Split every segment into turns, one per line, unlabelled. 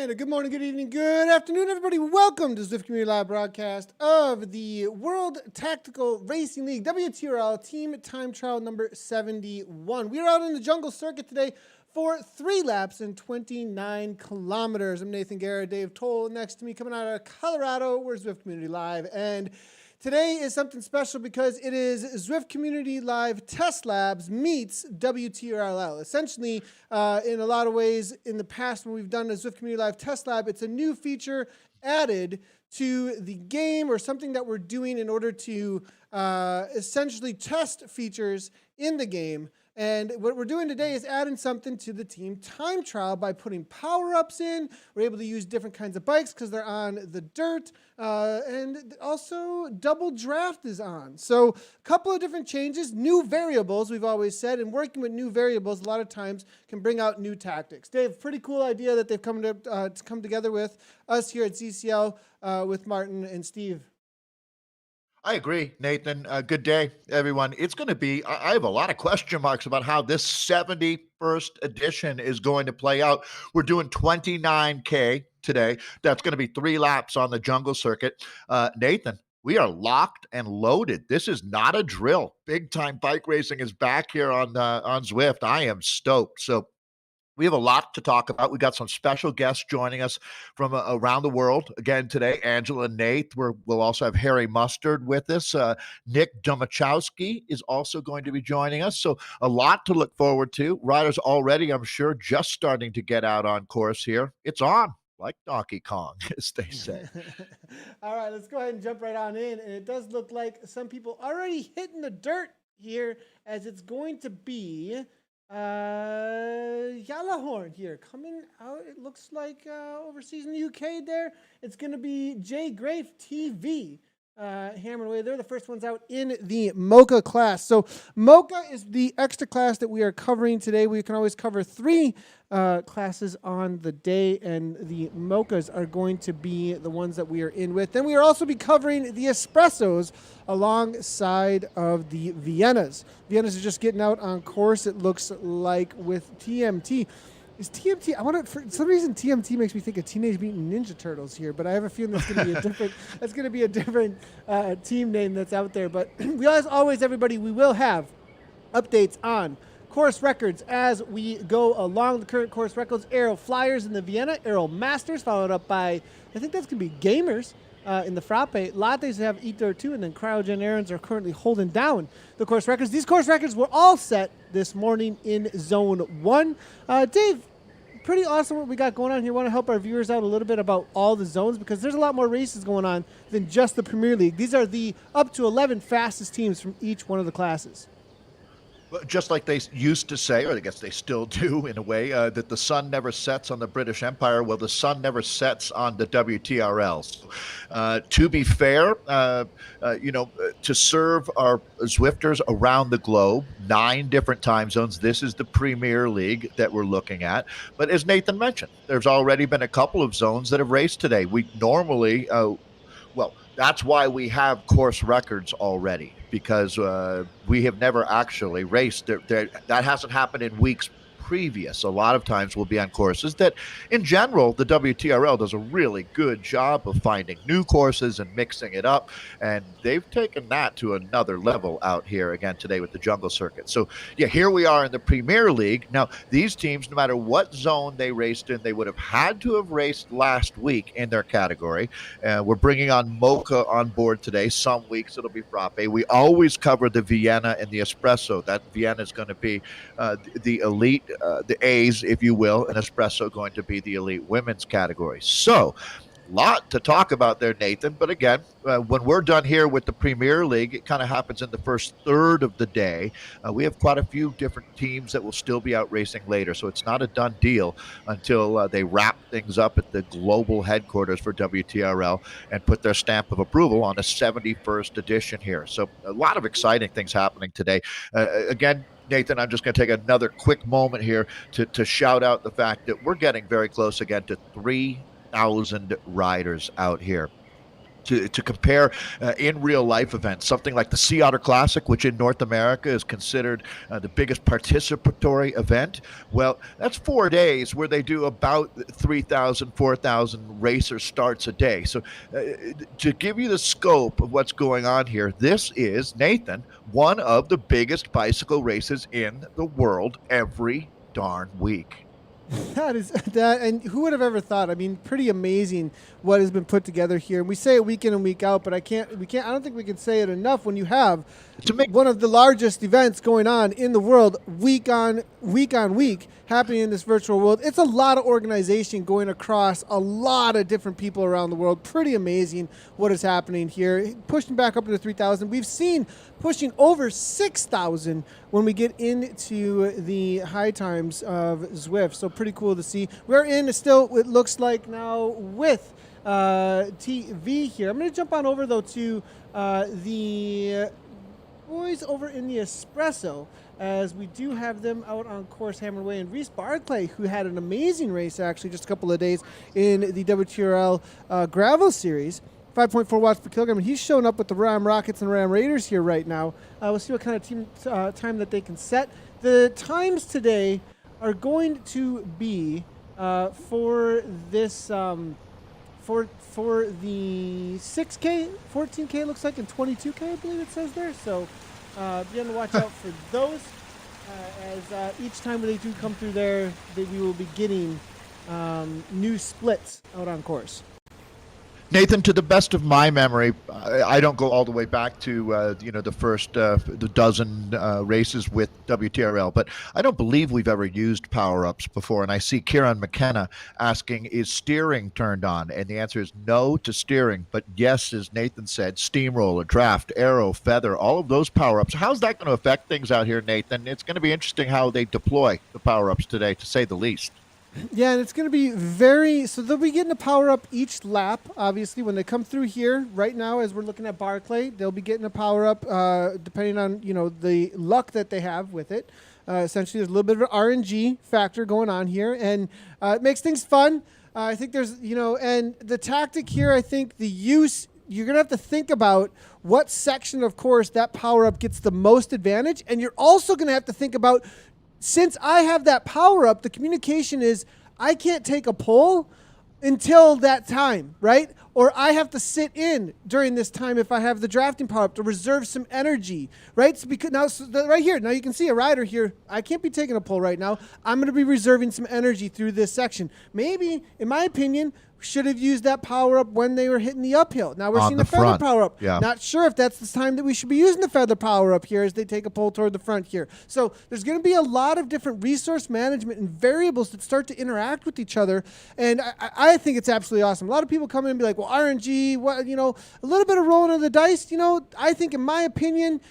And a good morning, good evening, good afternoon, everybody. Welcome to Zwift Community Live broadcast of the World Tactical Racing League, WTRL Team Time Trial number 71. We are out in the jungle circuit today for 3 laps and 29 kilometers. I'm Nathan Guerra Dave Towle. Next to me, coming out of Colorado, we're Zwift Community Live. And today is something special because it is Zwift Community Live Test Labs meets WTRL. Essentially, in a lot of ways, in the past when we've done a Zwift Community Live Test Lab, it's a new feature added to the game or something that we're doing in order to essentially test features in the game. And what we're doing today is adding something to the team time trial by putting power-ups in. We're able to use different kinds of bikes because they're on the dirt. And also double draft is on. So a couple of different changes, new variables, we've always said, and working with new variables a lot of times can bring out new tactics. Dave, pretty cool idea that they've come together with us here at ZCL with Martin and Steve.
I agree, Nathan. Good day, everyone. It's going to be, I have a lot of question marks about how this 71st edition is going to play out. We're doing 29K today. That's going to be 3 laps on the jungle circuit. Nathan, we are locked and loaded. This is not a drill. Big time bike racing is back here on Zwift. I am stoked. So we have a lot to talk about. We got some special guests joining us from around the world again today. Angela and Nate. We'll also have Harry Mustard with us. Nick Domachowski is also going to be joining us. So a lot to look forward to. Riders already, I'm sure, just starting to get out on course here. It's on, like Donkey Kong, as they say.
All right, let's go ahead and jump right on in. And it does look like some people already hitting the dirt here, as it's going to be Yellowhorn here coming out. It looks like overseas in the UK there. It's going to be Jay Grafe TV hammering away. They're the first ones out in the Mocha class. So Mocha is the extra class that we are covering today. We can always cover 3 classes on the day, and the Mochas are going to be the ones that we are in with. Then we will also be covering the Espressos alongside of the Viennas. Viennas are just getting out on course, it looks like, with TMT. Is TMT? For some reason, TMT makes me think of Teenage Mutant Ninja Turtles here, but I have a feeling that's going to be a different. That's going to be a different team name that's out there. But we always, everybody, we will have updates on course records as we go along. The current course records: Aero Flyers in the Vienna, Aero Masters, followed up by, I think that's going to be Gamers in the Frappe. Lattes have Eater 2, and then Cryogen Aarons are currently holding down the course records. These course records were all set this morning in Zone 1. Dave, pretty awesome what we got going on here. Want to help our viewers out a little bit about all the zones, because there's a lot more races going on than just the Premier League. These are the up to 11 fastest teams from each one of the classes.
Just like they used to say, or I guess they still do in a way, that the sun never sets on the British Empire. Well, the sun never sets on the WTRL. So, to be fair, to serve our Zwifters around the globe, 9 different time zones. This is the Premier League that we're looking at. But as Nathan mentioned, there's already been a couple of zones that have raced today. We normally, that's why we have course records already, because we have never actually raced. That hasn't happened in weeks previous. A lot of times we'll be on courses that, in general, the WTRL does a really good job of finding new courses and mixing it up, and they've taken that to another level out here again today with the jungle circuit. So yeah, here we are in the Premier League. Now, these teams, no matter what zone they raced in, they would have had to have raced last week in their category. We're bringing on Mocha on board today. Some weeks it'll be Frappe. We always cover the Vienna and the Espresso. That Vienna is going to be the elite, the A's, if you will, and Espresso going to be the elite women's category. So, lot to talk about there, Nathan. But again, when we're done here with the Premier League, it kind of happens in the first third of the day. We have quite a few different teams that will still be out racing later. So it's not a done deal until they wrap things up at the global headquarters for WTRL and put their stamp of approval on a 71st edition here. So a lot of exciting things happening today. Again, Nathan, I'm just going to take another quick moment here to shout out the fact that we're getting very close again to 3,000 riders out here. to compare in real life events, something like the Sea Otter Classic, which in North America is considered the biggest participatory event. Well, that's 4 days where they do about 3,000, 4,000 racer starts a day. So to give you the scope of what's going on here, this is, Nathan, one of the biggest bicycle races in the world every darn week.
That is that, and who would have ever thought? I mean, pretty amazing what has been put together here. And we say it week in and week out, but I don't think we can say it enough when you have one of the largest events going on in the world week on week happening in this virtual world. It's a lot of organization going across a lot of different people around the world. Pretty amazing what is happening here. Pushing back up into 3,000. We've seen pushing over 6,000 when we get into the high times of Zwift. So pretty cool to see. We're in still, it looks like now, with TV here. I'm going to jump on over, though, to the boys over in the Espresso, as we do have them out on course Hammer Way, and Reese Barclay, who had an amazing race actually just a couple of days in the WTRL Gravel Series. 5.4 watts per kilogram, and he's showing up with the Ram Rockets and Ram Raiders here right now. We'll see what kind of team time that they can set. The times today are going to be for this for the 6K, 14K looks like, and 22K I believe it says there. So be on the watch out for those. As each time they do come through there, we will be getting new splits out on course.
Nathan, to the best of my memory, I don't go all the way back to the first the dozen races with WTRL, but I don't believe we've ever used power-ups before. And I see Kieran McKenna asking, is steering turned on? And the answer is no to steering, but yes, as Nathan said, steamroller, draft, arrow, feather, all of those power-ups. How's that going to affect things out here, Nathan? It's going to be interesting how they deploy the power-ups today, to say the least.
Yeah, and it's going to be so they'll be getting a power up each lap, obviously, when they come through here. Right now, as we're looking at Barclay, they'll be getting a power up depending on, the luck that they have with it. Essentially, there's a little bit of an RNG factor going on here, and it makes things fun. I think there's, and the tactic here, I think the use, you're going to have to think about what section of course that power up gets the most advantage, and you're also going to have to think about, since I have that power up, the communication is I can't take a pull until that time, right? Or I have to sit in during this time if I have the drafting power up to reserve some energy, right? So because right here, now you can see a rider here. I can't be taking a pull right now. I'm going to be reserving some energy through this section. Maybe, in my opinion, should have used that power up when they were hitting the uphill. Now we're seeing the feather power up.
Yeah.
Not sure if that's the time that we should be using the feather power up here as they take a pull toward the front here. So there's going to be a lot of different resource management and variables that start to interact with each other. And I think it's absolutely awesome. A lot of people come in and be like, well, RNG, a little bit of rolling of the dice. I think, in my opinion,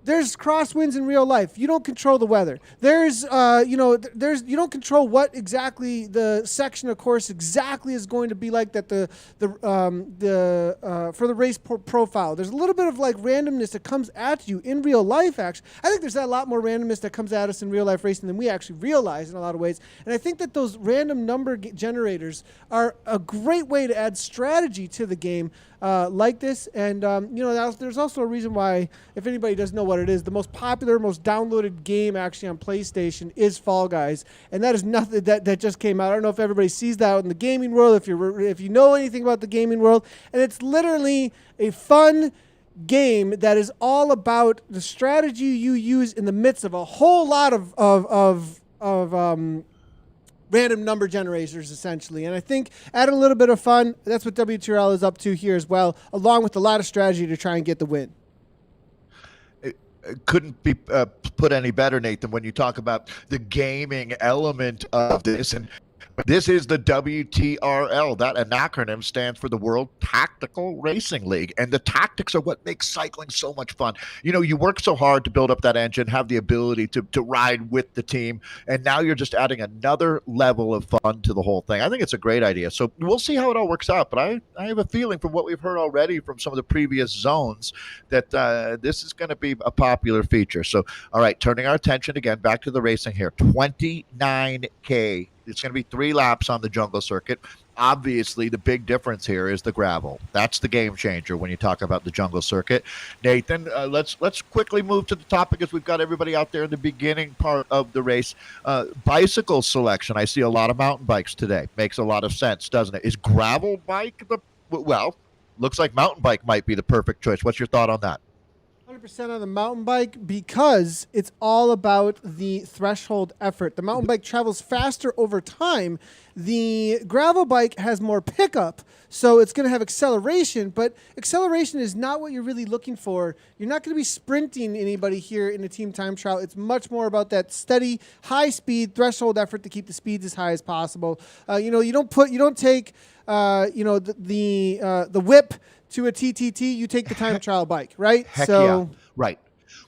there's crosswinds in real life. You don't control the weather. You don't control what exactly the section of course exactly is going to be like that for the race profile. There's a little bit of like randomness that comes at you in real life. Actually, I think there's a lot more randomness that comes at us in real life racing than we actually realize in a lot of ways. And I think that those random number generators are a great way to add strategy to the game. Like this, and there's also a reason why, if anybody doesn't know what it is, the most popular, most downloaded game actually on PlayStation is Fall Guys, and that is nothing that just came out. I don't know if everybody sees that out in the gaming world, if you know anything about the gaming world, and it's literally a fun game that is all about the strategy you use in the midst of a whole lot of random number generators, essentially. And I think adding a little bit of fun, that's what WTRL is up to here as well, along with a lot of strategy to try and get the win.
It couldn't be put any better, Nathan, when you talk about the gaming element of this. And this is the WTRL. That an acronym stands for the World Tactical Racing League. And the tactics are what makes cycling so much fun. You work so hard to build up that engine, have the ability to ride with the team, and now you're just adding another level of fun to the whole thing. I think it's a great idea. So we'll see how it all works out. But I have a feeling from what we've heard already from some of the previous zones that this is going to be a popular feature. So, all right, turning our attention again back to the racing here. 29K It's going to be 3 laps on the jungle circuit. Obviously, the big difference here is the gravel. That's the game changer when you talk about the jungle circuit. Nathan, let's quickly move to the topic as we've got everybody out there in the beginning part of the race. Bicycle selection. I see a lot of mountain bikes today. Makes a lot of sense, doesn't it? Is gravel bike well? Looks like mountain bike might be the perfect choice. What's your thought on that?
100% on the mountain bike because it's all about the threshold effort. The mountain bike travels faster over time. The gravel bike has more pickup, so it's going to have acceleration, but acceleration is not what you're really looking for. You're not going to be sprinting anybody here in the team time trial. It's much more about that steady, high-speed threshold effort to keep the speeds as high as possible. You don't take the whip to a TTT, you take the time trial bike, right?
Heck yeah. Right.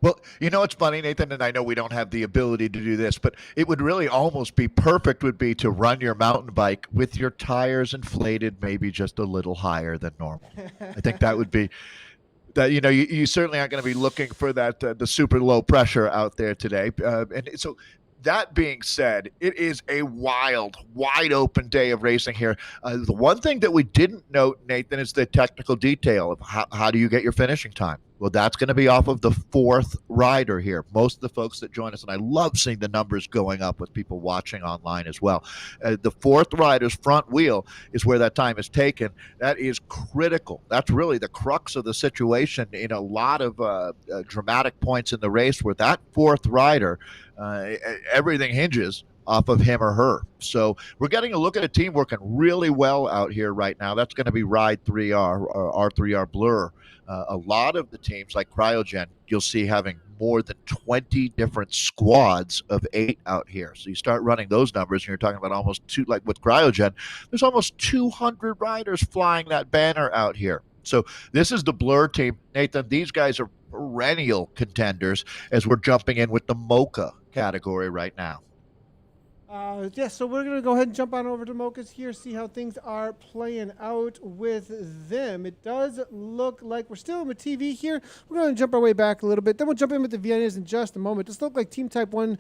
Well, it's funny, Nathan, and I know we don't have the ability to do this, but it would really almost be perfect would be to run your mountain bike with your tires inflated maybe just a little higher than normal. I think that would be that, you certainly aren't going to be looking for that, the super low pressure out there today. And so that being said, it is a wide open day of racing here. The one thing that we didn't note, Nathan, is the technical detail of how do you get your finishing time? Well, that's going to be off of the 4th rider here. Most of the folks that join us, and I love seeing the numbers going up with people watching online as well. The 4th rider's front wheel is where that time is taken. That is critical. That's really the crux of the situation in a lot of dramatic points in the race where that 4th rider, everything hinges off of him or her. So we're getting a look at a team working really well out here right now. That's going to be Ride 3R or R3R Blur. A lot of the teams like Cryogen, you'll see having more than 20 different squads of 8 out here. So you start running those numbers and you're talking about almost like with Cryogen, there's almost 200 riders flying that banner out here. So this is the Blur team. Nathan, these guys are perennial contenders as we're jumping in with the Mocha category right now.
So we're going to go ahead and jump on over to Mocha's here, see how things are playing out with them. It does look like we're still in the TV here. We're going to jump our way back a little bit. Then we'll jump in with the Viennas in just a moment. Just look like Team Type 1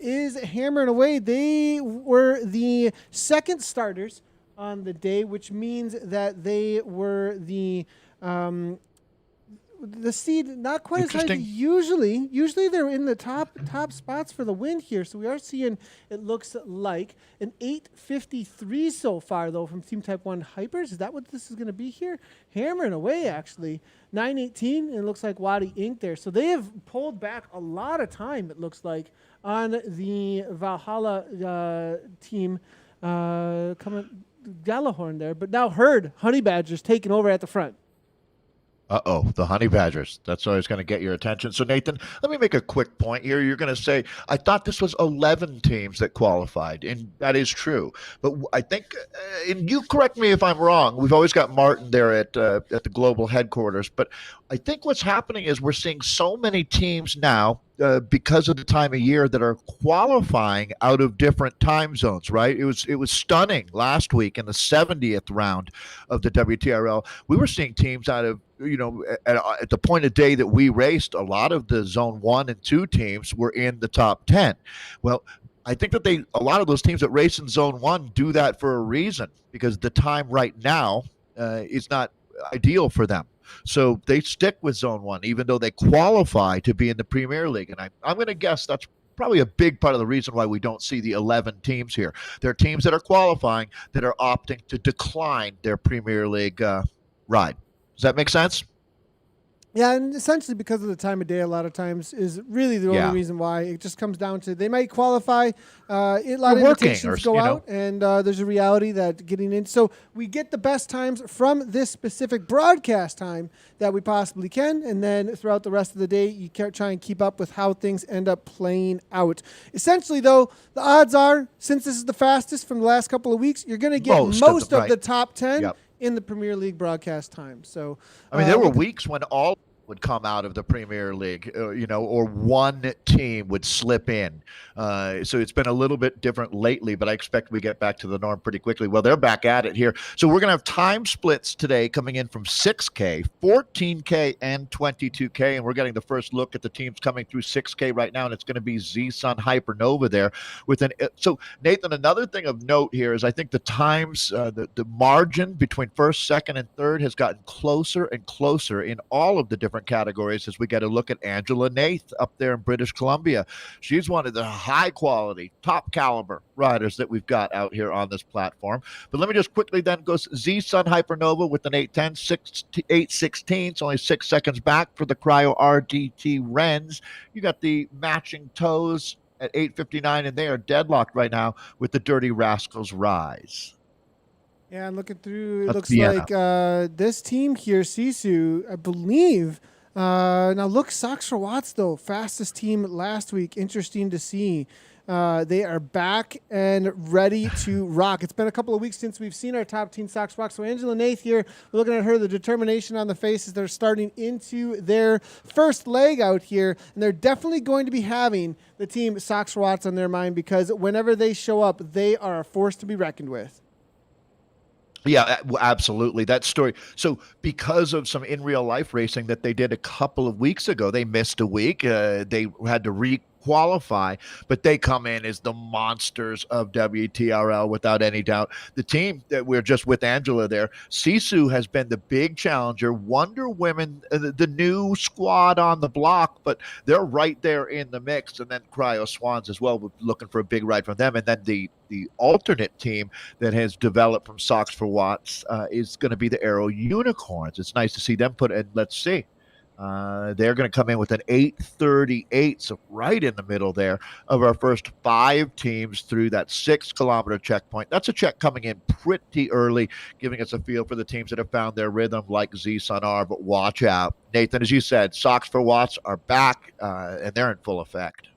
is hammering away. They were the second starters on the day, which means that they were the seed not quite as high as usually. Usually they're in the top spots for the win here. So we are seeing, it looks like, an 8:53 so far, though, from Team Type 1 Hypers. Is that what this is going to be here? Hammering away, actually. 9:18, and it looks like Wadi Inc. there. So they have pulled back a lot of time, it looks like, on the Valhalla team coming Gallahorn there. But now Herd, Honey Badgers, taking over at the front.
The Honey Badgers. That's always going to get your attention. So, Nathan, let me make a quick point here. You're going to say, I thought this was 11 teams that qualified, and that is true. But I think, and you correct me if I'm wrong, we've always got Martin there at the global headquarters, but I think what's happening is we're seeing so many teams now because of the time of year that are qualifying out of different time zones, right? It was stunning last week in the 70th round of the WTRL. We were seeing teams out of, at the point of day that we raced, a lot of the zone 1 and 2 teams were in the top 10. Well, I think that a lot of those teams that race in zone 1 do that for a reason, because the time right now is not ideal for them. So they stick with zone 1, even though they qualify to be in the Premier League. And I'm going to guess that's probably a big part of the reason why we don't see the 11 teams here. There are teams that are qualifying that are opting to decline their Premier League ride. Does that make sense?
Yeah, and essentially because of the time of day, a lot of times is really the only reason why. It just comes down to they might qualify. A lot of invitations go out, and there's a reality that getting in. So we get the best times from this specific broadcast time that we possibly can, and then throughout the rest of the day, you can't try and keep up with how things end up playing out. Essentially, though, the odds are, since this is the fastest from the last couple of weeks, you're going to get most of the top 10. Yep. In the Premier League broadcast time. So
I mean, there were weeks when all would come out of the Premier League, or one team would slip in. So it's been a little bit different lately, but I expect we get back to the norm pretty quickly. Well, they're back at it here. So we're going to have time splits today coming in from 6K, 14K, and 22K. And we're getting the first look at the teams coming through 6K right now. And it's going to be Z-Sun Hypernova there so Nathan, another thing of note here is I think the times, the margin between first, second, and third has gotten closer and closer in all of the different categories as we get a look at Angela Nath up there in British Columbia. She's one of the high quality, top caliber riders that we've got out here on this platform. But let me just quickly then go Z-Sun Hypernova with an 8:10, 8:16. It's only 6 seconds back for the Cryo RDT Wrens. You got the matching toes at 8:59, and they are deadlocked right now with the Dirty Rascals Rise.
Yeah, I'm looking through. It looks like this team here, Sisu, I believe. Now look, Socks for Watts, though. Fastest team last week. Interesting to see. They are back and ready to rock. It's been a couple of weeks since we've seen our top team Socks rock. So Angela Nath here, we're looking at her, the determination on the faces. They're starting into their first leg out here, and they're definitely going to be having the team Socks for Watts on their mind because whenever they show up, they are a force to be reckoned with.
Yeah, absolutely. That story. So because of some in real life racing that they did a couple of weeks ago, they missed a week. They had to qualify, but they come in as the monsters of WTRL without any doubt. The team that we're just with Angela there, Sisu has been the big challenger. Wonder Women, the new squad on the block, but they're right there in the mix. And then Cryo Swans as well, looking for a big ride from them. And then the alternate team that has developed from Socks for Watts is going to be the Aero Unicorns. It's nice to see them put in. Let's see. They're going to come in with an 8:38, so right in the middle there of our first 5 teams through that 6-kilometer checkpoint. That's a check coming in pretty early, giving us a feel for the teams that have found their rhythm like Z-Sun are, but watch out. Nathan, as you said, Socks for Watts are back, and they're in full effect.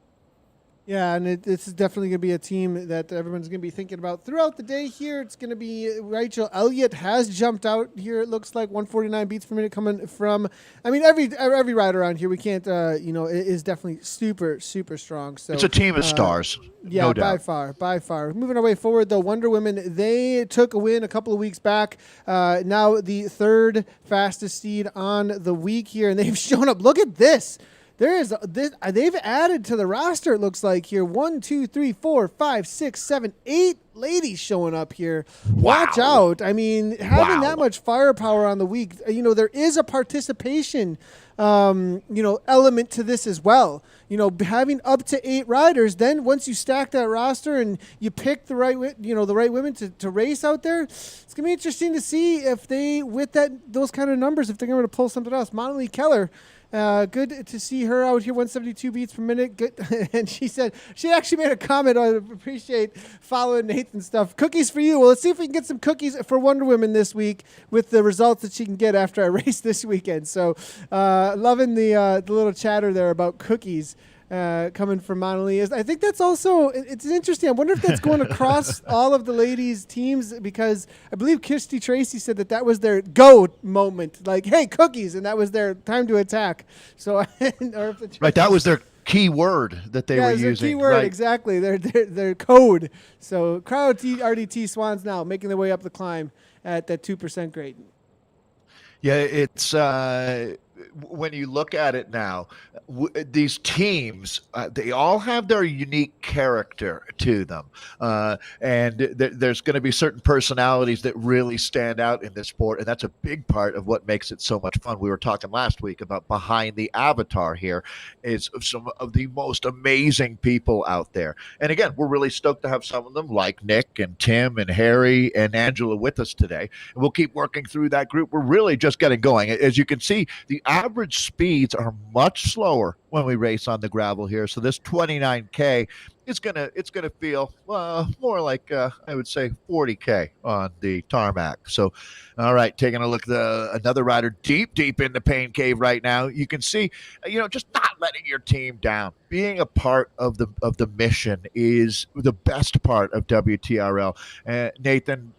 Yeah, and this is definitely going to be a team that everyone's going to be thinking about throughout the day here. It's going to be Rachel Elliott has jumped out here. It looks like 149 beats per minute coming from, I mean, every rider around here, we can't, is definitely super, super strong. So
it's a team of stars.
Yeah,
no doubt.
by far. Moving our way forward, though, Wonder Women, they took a win a couple of weeks back. Now the third fastest seed on the week here, and they've shown up. Look at this. They've added to the roster, it looks like here. 1, 2, 3, 4, 5, 6, 7, 8 ladies showing up here.
Wow.
Watch out. I mean, having that much firepower on the week, there is a participation element to this as well. Having up to 8 riders, then once you stack that roster and you pick the right women to race out there, it's going to be interesting to see if they, with those kind of numbers, if they're going to pull something else. Montalie Keller, good to see her out here, 172 beats per minute. Good. And she said, she actually made a comment, I appreciate following Nathan's stuff. Cookies for you. Well, let's see if we can get some cookies for Wonder Women this week with the results that she can get after I race this weekend. So loving the little chatter there about cookies. Coming from Montalie. I think that's also, it's interesting. I wonder if that's going across all of the ladies' teams, because I believe Kirsty Tracy said that was their go moment. Like, hey, cookies, and that was their time to attack. So,
right, that was their key word that they were using.
Key word, right. Exactly. Their code. So, Cryo RDT Swans now making their way up the climb at that 2% grade.
Yeah, it's when you look at it now, these teams, they all have their unique character to them. And there's going to be certain personalities that really stand out in this sport. And that's a big part of what makes it so much fun. We were talking last week about behind the avatar here is some of the most amazing people out there. And again, we're really stoked to have some of them like Nick and Tim and Harry and Angela with us today. And we'll keep working through that group. We're really just getting going. As you can see, the average speeds are much slower when we race on the gravel here. So this 29K it's gonna feel more like I would say 40K on the tarmac. So, all right, taking a look at another rider deep in the pain cave right now. You can see, just not letting your team down. Being a part of the mission is the best part of WTRL. Nathan,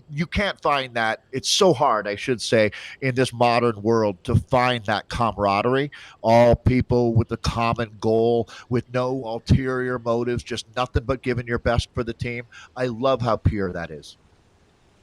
you can't find that. It's so hard, I should say, in this modern world to find that camaraderie. All people with a common goal, with no ulterior motives, just nothing but giving your best for the team. I love how pure that is.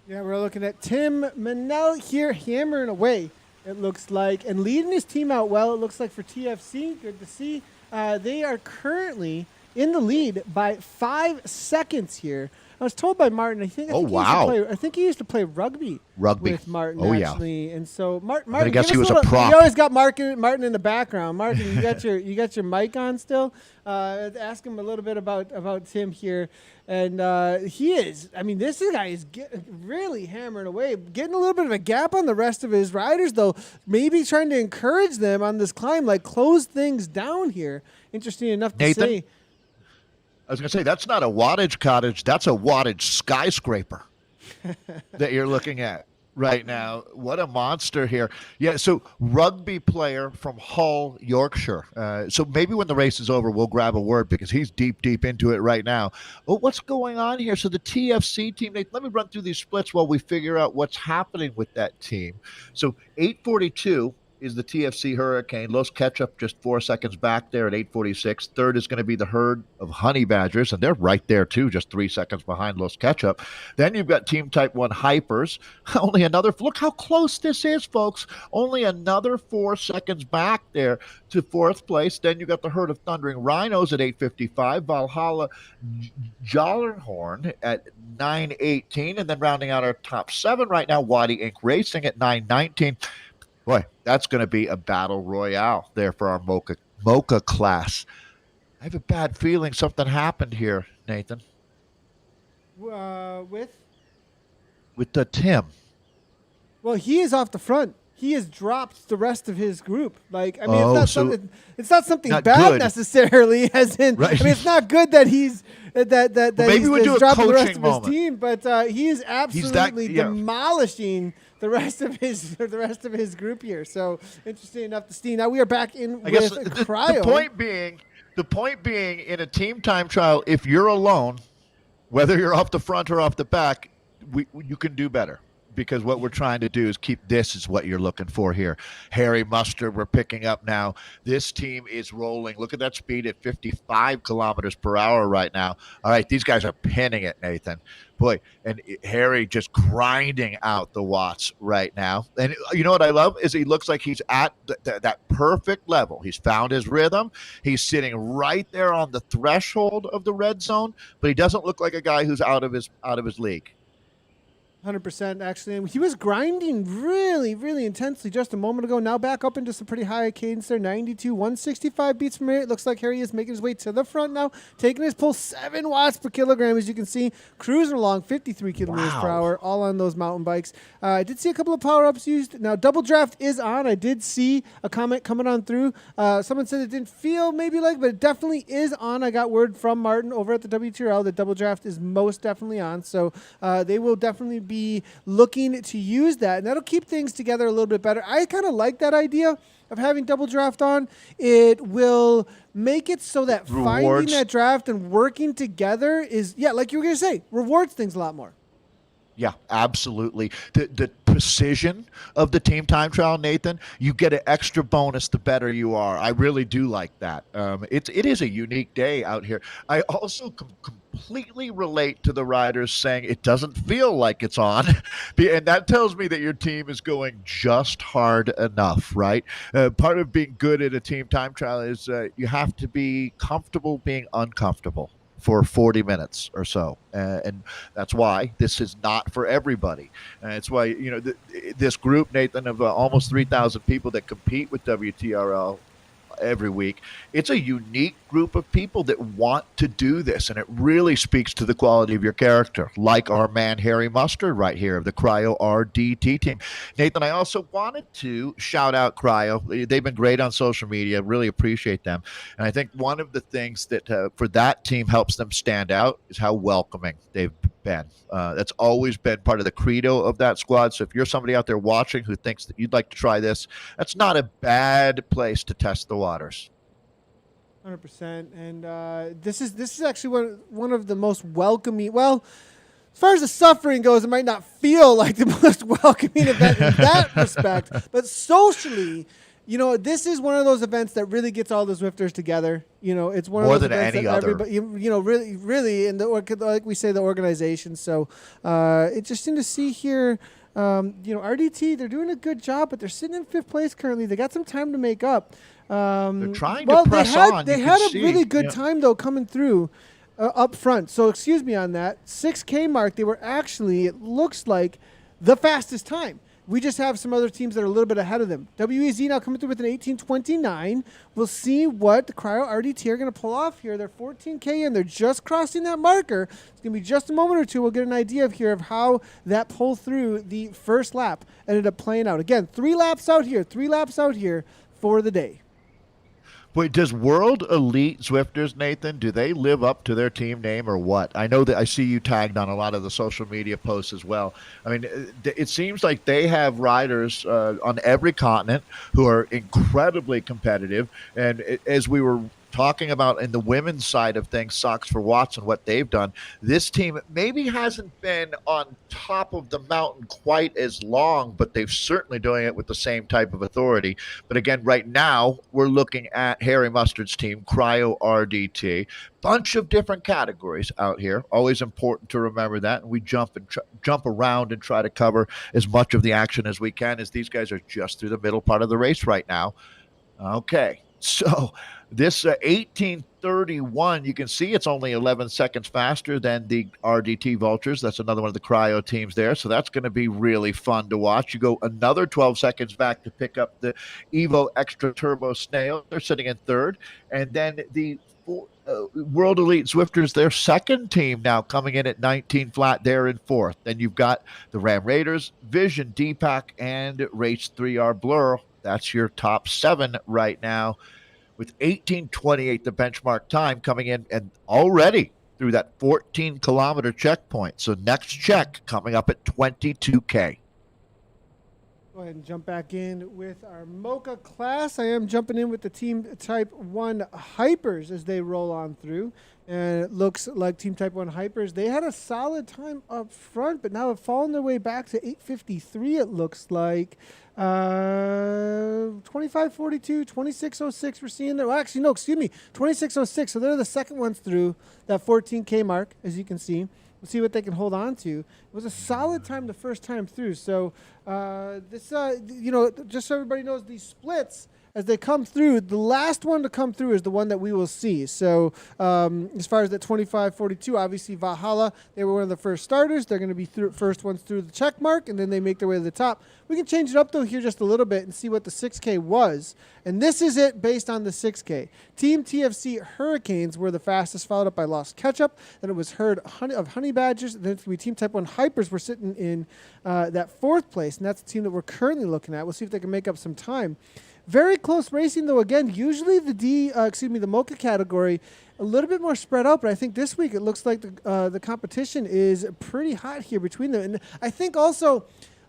Yeah, we're looking at Tim Manel here hammering away, it looks like, and leading his team out well, it looks like, for TFC. Good to see. They are currently in the lead by 5 seconds here. I was told by Martin, I think he used to play rugby with Martin, actually. And so Martin,
I guess he was a prop.
We always got Martin in the background. Martin, you got your mic on still? Ask him a little bit about Tim here. And this guy is really hammering away, getting a little bit of a gap on the rest of his riders, though, maybe trying to encourage them on this climb, like close things down here. Interesting enough to
Nathan?
say.
I was going to say, that's not a wattage cottage. That's a wattage skyscraper that you're looking at right now. What a monster here. Yeah, so rugby player from Hull, Yorkshire. So maybe when the race is over, we'll grab a word because he's deep into it right now. Oh, what's going on here? So the TFC team, let me run through these splits while we figure out what's happening with that team. So 842 is the TFC Hurricane. Los Ketchup just 4 seconds back there at 8:46. Third is going to be the Herd of Honey Badgers, and they're right there too, just 3 seconds behind Los Ketchup. Then you've got Team Type 1 Hypers. Only another, look how close this is, folks. Only another 4 seconds back there to fourth place. Then you got the Herd of Thundering Rhinos at 8:55. Valhalla Jollerhorn at 9:18. And then rounding out our top 7 right now, Wadi Inc. Racing at 9:19. Boy, that's going to be a battle royale there for our Mocha class. I have a bad feeling something happened here, Nathan.
With
the Tim.
Well, he is off the front. He has dropped the rest of his group. It's not something bad
good.
Necessarily. As in,
right.
It's not good that he's he's dropping the rest of
moment.
his team, but he is absolutely demolishing the rest of his group here. So interesting enough to see. Now we are back in with Cryo.
The point being, in a team time trial, if you're alone, whether you're off the front or off the back, you can do better. Because what we're trying to do is keep this is what you're looking for here. Harry Mustard, we're picking up now. This team is rolling. Look at that speed at 55 kilometers per hour right now. All right, these guys are pinning it, Nathan. Boy, and Harry just grinding out the watts right now. And you know what I love is he looks like he's at that perfect level. He's found his rhythm. He's sitting right there on the threshold of the red zone, but he doesn't look like a guy who's out of his league.
100% actually. And he was grinding really, really intensely just a moment ago. Now back up into some pretty high cadence there. 92, 165 beats per minute. Looks like Harry is making his way to the front now, taking his pull 7 watts per kilogram, as you can see, cruising along 53 kilometers per hour, all on those mountain bikes. I did see a couple of power-ups used. Now double draft is on. I did see a comment coming on through. Someone said it didn't feel maybe like, but it definitely is on. I got word from Martin over at the WTRL that double draft is most definitely on. So they will definitely be looking to use that, and that'll keep things together a little bit better. I kind of like that idea of having double draft on. It will make it so that finding that draft and working together is, like you were going to say, rewards things a lot more.
Yeah, absolutely. The precision of the team time trial, Nathan, you get an extra bonus the better you are. I really do like that. It is a unique day out here. I also completely relate to the riders saying it doesn't feel like it's on. And that tells me that your team is going just hard enough, right? Part of being good at a team time trial is you have to be comfortable being uncomfortable for 40 minutes or so. And that's why this is not for everybody. And it's why, this group, Nathan, of almost 3,000 people that compete with WTRL, every week. It's a unique group of people that want to do this, and it really speaks to the quality of your character, like our man Harry Mustard right here of the Cryo RDT team. Nathan, I also wanted to shout out Cryo. They've been great on social media. Really appreciate them. And I think one of the things that for that team helps them stand out is how welcoming they've been. That's always been part of the credo of that squad. So if you're somebody out there watching who thinks that you'd like to try this, that's not a bad place to test the waters.
100%. And this is actually one of the most welcoming. Well, as far as the suffering goes, it might not feel like the most welcoming event in that respect, but socially, this is one of those events that really gets all the Zwifters together. It's one
More
of those
than
events
any
that
other.
everybody, really, and like we say, the organization. So interesting to see here. RDT, they're doing a good job, but they're sitting in 5th place currently. They got some time to make up.
They're trying to press on.
They had a really good time, though, coming through up front. So excuse me on that. 6K mark, they were actually, it looks like, the fastest time. We just have some other teams that are a little bit ahead of them. WEZ now coming through with an 18:29. We'll see what the Cryo RDT are going to pull off here. They're 14K in. They're just crossing that marker. It's going to be just a moment or two. We'll get an idea of how that pull through the first lap ended up playing out. Again, 3 laps out here for the day.
Wait, does World Elite Zwifters, Nathan, do they live up to their team name or what? I know that I see you tagged on a lot of the social media posts as well. I mean, it seems like they have riders on every continent who are incredibly competitive. And as we were talking about in the women's side of things, Socks for Watson, what they've done, this team maybe hasn't been on top of the mountain quite as long, but they've certainly doing it with the same type of authority. But again, right now we're looking at Harry Mustard's team, Cryo RDT, bunch of different categories out here. Always important to remember that. And we jump around and try to cover as much of the action as we can, as these guys are just through the middle part of the race right now. Okay, so this 18:31, you can see it's only 11 seconds faster than the RDT Vultures. That's another one of the Cryo teams there. So that's going to be really fun to watch. You go another 12 seconds back to pick up the Evo Extra Turbo Snail. They're sitting in 3rd. And then the World Elite Zwifters, their second team now coming in at 19 flat. They're in 4th. Then you've got the Ram Raiders, Vision, Deepak, and Race 3R Blur. That's your top 7 right now, with 18:28 the benchmark time, coming in and already through that 14-kilometer checkpoint. So next check coming up at 22K.
Go ahead and jump back in with our Mocha class. I am jumping in with the Team Type 1 Hypers as they roll on through. And it looks like Team Type 1 Hypers, they had a solid time up front, but now have fallen their way back to 8:53, it looks like. 25:42, 26:06 we're seeing there. Well, actually, no, excuse me, 26:06. So they're the second ones through that 14K mark, as you can see. We'll see what they can hold on to. It was a solid time the first time through. So just so everybody knows, these splits, as they come through, the last one to come through is the one that we will see. So as far as that 25:42, obviously Valhalla, they were one of the first starters. They're going to be first ones through the check mark, and then they make their way to the top. We can change it up, though, here just a little bit and see what the 6K was. And this is it based on the 6K. Team TFC Hurricanes were the fastest, followed up by Lost Ketchup. Then it was Herd of Honey Badgers. Then it's going to be Team Type 1 Hypers. We're sitting in that 4th place, and that's the team that we're currently looking at. We'll see if they can make up some time. Very close racing, though. Again, usually the Mocha category, a little bit more spread out, but I think this week it looks like the competition is pretty hot here between them. And I think also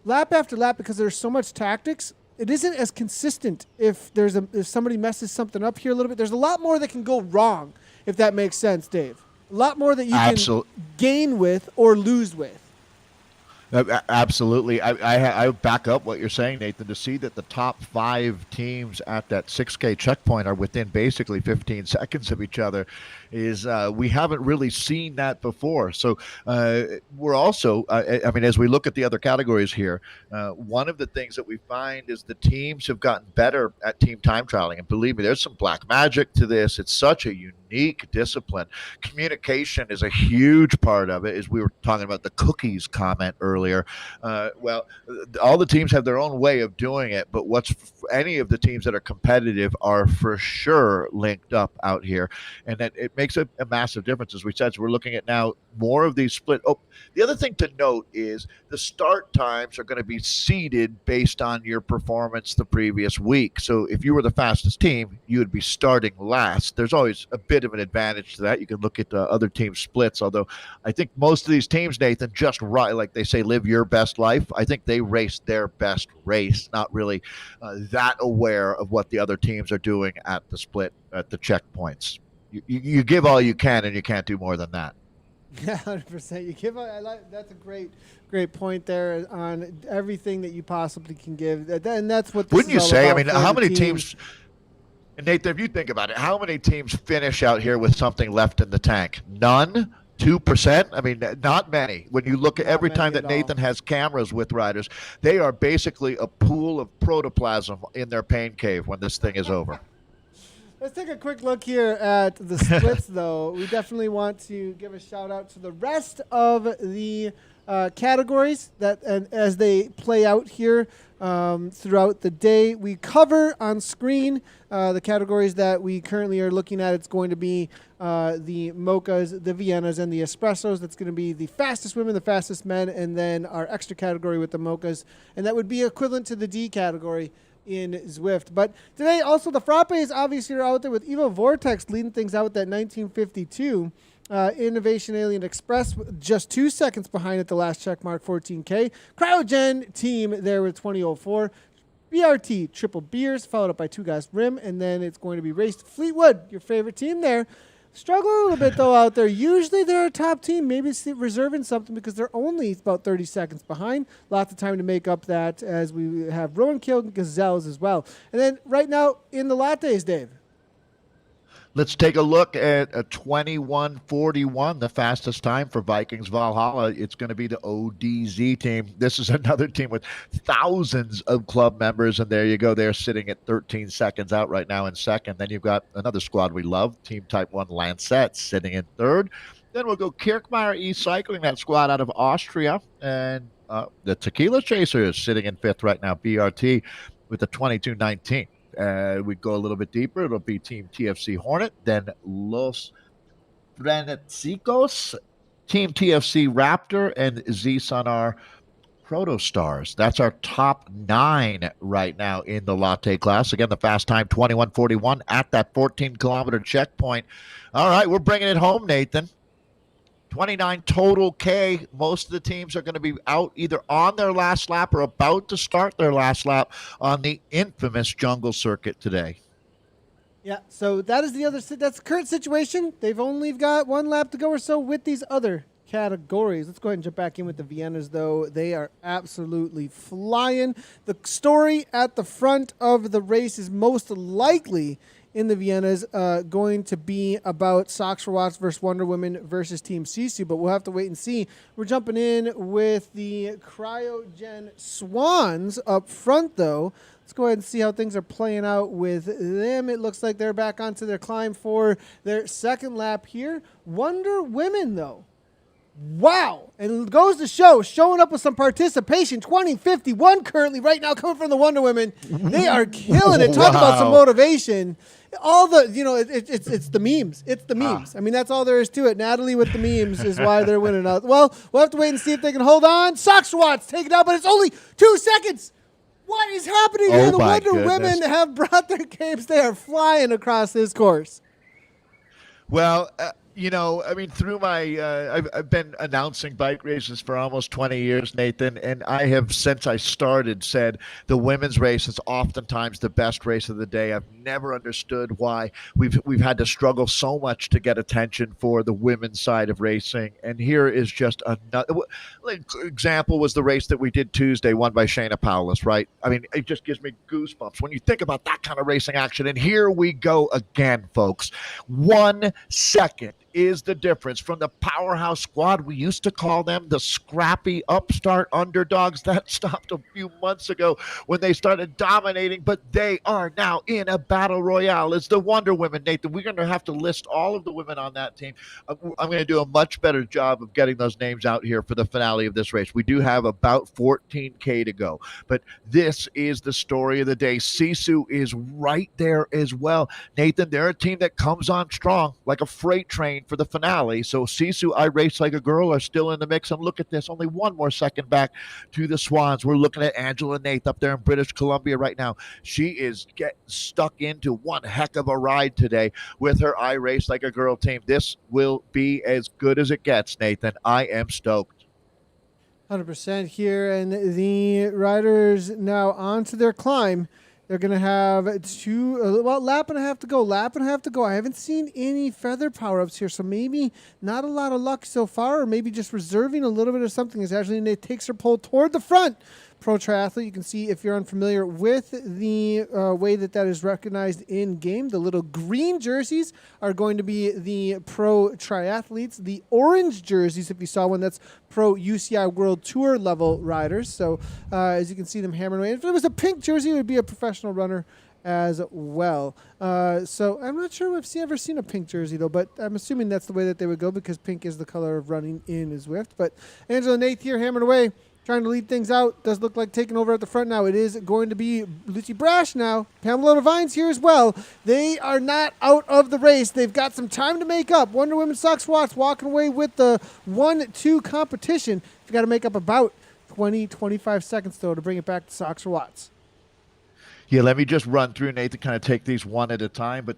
lap after lap, because there's so much tactics, it isn't as consistent if somebody messes something up here a little bit. There's a lot more that can go wrong, if that makes sense, Dave. A lot more that you can gain with or lose with.
Absolutely. I back up what you're saying, Nathan, to see that the top 5 teams at that 6K checkpoint are within basically 15 seconds of each other is we haven't really seen that before. So we're also, as we look at the other categories here, one of the things that we find is the teams have gotten better at team time trialing. And believe me, there's some black magic to this. It's such a unique unique discipline. Communication is a huge part of it, as we were talking about the cookies comment earlier. All the teams have their own way of doing it, but any of the teams that are competitive are for sure linked up out here, and that it makes a massive difference. As we said, so we're looking at now more of these split. Oh, the other thing to note is the start times are going to be seeded based on your performance the previous week. So if you were the fastest team, you would be starting last. There's always a bit of an advantage to that. You can look at other team splits, although I think most of these teams, Nathan, just right, like they say, live your best life. I think they race their best race, not really that aware of what the other teams are doing at the split, at the checkpoints. You give all you can, and you can't do more than that.
Yeah, 100%. You give. That's a great point there on everything that you possibly can give, and that's what.
Wouldn't you say? I mean, how many
teams?
And Nathan, if you think about it, how many teams finish out here with something left in the tank? None. 2%. I mean, not many. When you look at every time that Nathan has cameras with riders, they are basically a pool of protoplasm in their pain cave when this thing is over.
Let's take a quick look here at the splits, though. We definitely want to give a shout out to the rest of the categories that, and as they play out here throughout the day. We cover on screen the categories that we currently are looking at. It's going to be the mochas, the Viennas, and the espressos. That's going to be the fastest women, the fastest men, and then our extra category with the mochas, and that would be equivalent to the D category in Zwift. But today also the frappes obviously are out there with Evo Vortex leading things out with that 1952. Innovation Alien Express just 2 seconds behind at the last check mark, 14K. Cryogen team there with 2004. BRT Triple Beers followed up by Two Guys Rim, and then it's going to be Raced Fleetwood, your favorite team there. Struggle a little bit, though, out there. Usually they're a top team, maybe reserving something because they're only about 30 seconds behind. Lots of time to make up that as we have Rowan Kill and Gazelles as well. And then right now in the lattes, Dave.
Let's take a look at a 21:41, the fastest time for Vikings Valhalla. It's going to be the ODZ team. This is another team with thousands of club members, and there you go. They're sitting at 13 seconds out right now in second. Then you've got another squad we love, Team Type 1 Lancet, sitting in third. Then we'll go Kirkmeyer E-Cycling, that squad out of Austria, and the Tequila Chasers sitting in fifth right now, BRT, with the 22:19. We go a little bit deeper. It'll be Team TFC Hornet, then Los Freneticos, Team TFC Raptor, and Z Sonar Protostars. That's our top 9 right now in the latte class. Again, the fast time 21:41 at that 14-kilometer checkpoint. All right, we're bringing it home, Nathan. 29 total K. Most of the teams are going to be out either on their last lap or about to start their last lap on the infamous jungle circuit today.
Yeah, so that's the current situation. They've only got 1 lap to go or so with these other categories. Let's go ahead and jump back in with the Viennas, though. They are absolutely flying. The story at the front of the race is most likely in the Viennas going to be about Socks for Watts versus Wonder Women versus Team Sisu, but we'll have to wait and see. We're jumping in with the Cryogen Swans up front, though. Let's go ahead and see how things are playing out with them. It looks like they're back onto their climb for their second lap here. Wonder Women, though. Wow. And it goes to show, showing up with some participation. 2051 currently right now coming from the Wonder Women. They are killing it. Talk about some motivation. All the, it's the memes. It's the memes. I mean, that's all there is to it. Natalie with the memes is why they're winning out. Well, we'll have to wait and see if they can hold on. Socks Watts take it out, but it's only 2 seconds. What is happening here? The Wonder Women have brought their capes. They are flying across this course.
Well, I mean, through my, I've been announcing bike races for almost 20 years, Nathan, and I have, since I started, said the women's race is oftentimes the best race of the day. I've never understood why we've had to struggle so much to get attention for the women's side of racing. And here is just another example was the race that we did Tuesday, won by Shayna Paulus, right? I mean, it just gives me goosebumps when you think about that kind of racing action. And here we go again, folks. 1 second is the difference from the powerhouse squad. We used to call them the scrappy upstart underdogs. That stopped a few months ago when they started dominating, but they are now in a battle royale. It's the Wonder Women, Nathan. We're going to have to list all of the women on that team. I'm going to do a much better job of getting those names out here for the finale of this race. We do have about 14K to go, but this is the story of the day. Sisu is right there as well. Nathan, they're a team that comes on strong like a freight train for the finale. So Sisu, I Race Like a Girl are still in the mix. And look at this, only one more second back to the Swans. We're looking at Angela Nath up there in British Columbia right now. She is getting stuck into one heck of a ride today with her I Race Like a Girl team. This will be as good as it gets, Nathan. I am stoked.
100% here, and the riders now on to their climb. They're going to have lap and a half to go. I haven't seen any feather power-ups here, so maybe not a lot of luck so far, or maybe just reserving a little bit of something as Ashley Nate takes her pole toward the front. Pro triathlete, you can see if you're unfamiliar with the way that is recognized in game. The little green jerseys are going to be the pro triathletes. The orange jerseys, if you saw one, that's pro UCI World Tour level riders. So as you can see them hammering away. If it was a pink jersey, it would be a professional runner as well. So I'm not sure if I've ever seen a pink jersey though, but I'm assuming that's the way that they would go because pink is the color of running in Zwift. But Angela Nath here hammering away, trying to lead things out. Does look like taking over at the front now. It is going to be Lucy Brash now. Pamela Devine's here as well. They are not out of the race. They've got some time to make up. Wonder Women Sox Watts walking away with the 1-2 competition. You've got to make up about 20-25 seconds, though, to bring it back to Sox or Watts.
Yeah, let me just run through, Nathan, kind of take these one at a time. But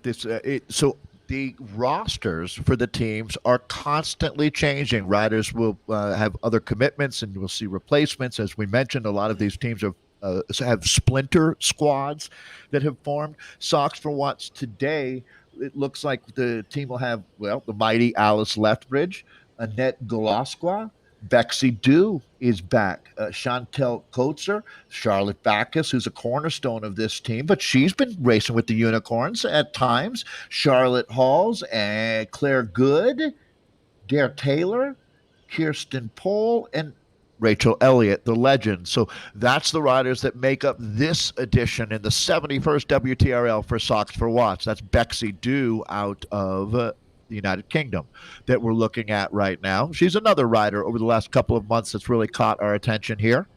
so the rosters for the teams are constantly changing. Riders will have other commitments, and we'll see replacements. As we mentioned, a lot of these teams have splinter squads that have formed. Sox for Watts today, it looks like the team will have, the mighty Alice Lethbridge, Annette Golosqua, Bexy Dew is back. Chantel Kotzer, Charlotte Backus, who's a cornerstone of this team, but she's been racing with the Unicorns at times. Charlotte Halls and Claire Good, Dare Taylor, Kirsten Pohl, and Rachel Elliott, the legend. So that's the riders that make up this edition in the 71st WTRL for Sox for Watts. That's Bexy Dew out of the United Kingdom that we're looking at right now. She's another rider over the last couple of months that's really caught our attention here.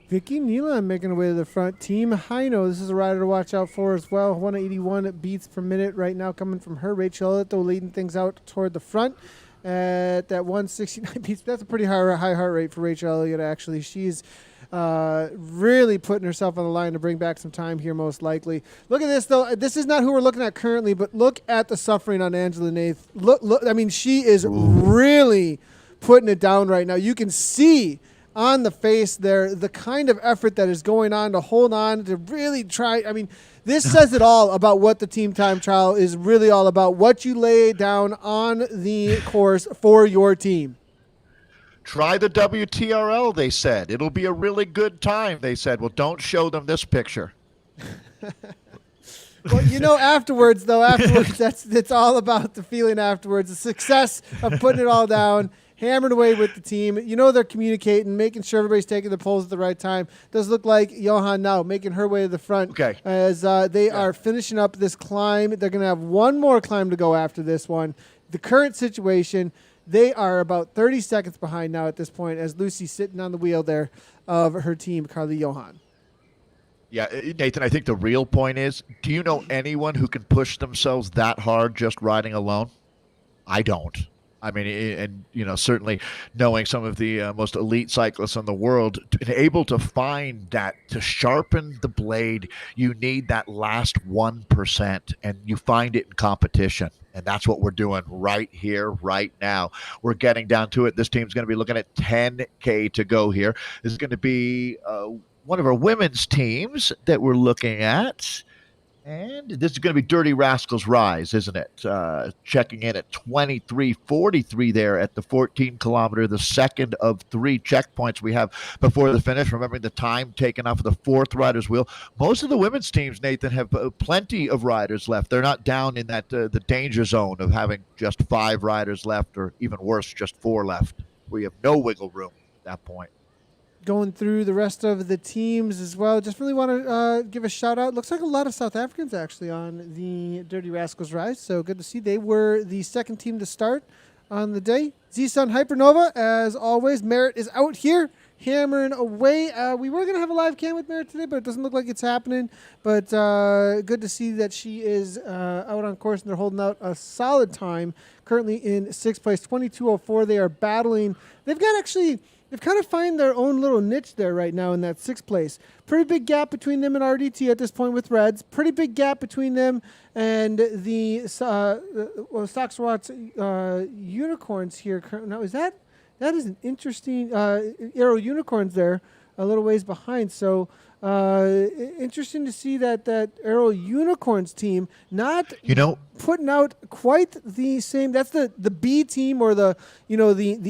Vicky Nealon making her way to the front. Team Hino, this is a rider to watch out for as well. 181 beats per minute right now coming from her. Rachel Elliott, though, leading things out toward the front at that 169 beats. That's a pretty high heart rate for Rachel Elliott, actually. She's really putting herself on the line to bring back some time here, most likely. Look at this, though. This is not who we're looking at currently, but look at the suffering on Angela Nath. Look. I mean, she is really putting it down right now. You can see on the face there the kind of effort that is going on to hold on, to really try. I mean, this says it all about what the Team Time Trial is really all about, what you lay down on the course for your team.
Try the WTRL, they said. It'll be a really good time, they said. Well, don't show them this picture.
Well, afterwards, that's all about the feeling afterwards, the success of putting it all down, hammered away with the team. They're communicating, making sure everybody's taking the polls at the right time. Does look like Johan now making her way to the front as they are finishing up this climb. They're going to have one more climb to go after this one. The current situation, they are about 30 seconds behind now at this point as Lucy's sitting on the wheel there of her team, Carly Johan.
Yeah, Nathan, I think the real point is, do you know anyone who can push themselves that hard just riding alone? I don't. I mean, and certainly knowing some of the most elite cyclists in the world, able to find that, to sharpen the blade, you need that last 1%, and you find it in competition. And that's what we're doing right here, right now. We're getting down to it. This team's going to be looking at 10K to go here. This is going to be one of our women's teams that we're looking at. And this is going to be Dirty Rascals Rise, isn't it? Checking in at 23:43 there at the 14-kilometer, the second of three checkpoints we have before the finish. Remembering the time taken off of the fourth rider's wheel. Most of the women's teams, Nathan, have plenty of riders left. They're not down in that the danger zone of having just 5 riders left, or even worse, just 4 left. We have no wiggle room at that point.
Going through the rest of the teams as well. Just really want to give a shout out. Looks like a lot of South Africans actually on the Dirty Rascals Rise. So good to see. They were the second team to start on the day. ZCL Hypernova, as always. Merritt is out here hammering away. We were going to have a live cam with Merritt today, but it doesn't look like it's happening. But good to see that she is out on course, and they're holding out a solid time. Currently in 6th place, 22:04. They are battling. They've kind of found their own little niche there right now in that 6th place. Pretty big gap between them and RDT at this point with Reds. Pretty big gap between them and the Soxwatts Unicorns here. Now, that is an interesting Aero Unicorns there, a little ways behind. So interesting to see that Aero Unicorns team not putting out quite the same. That's the B team, or the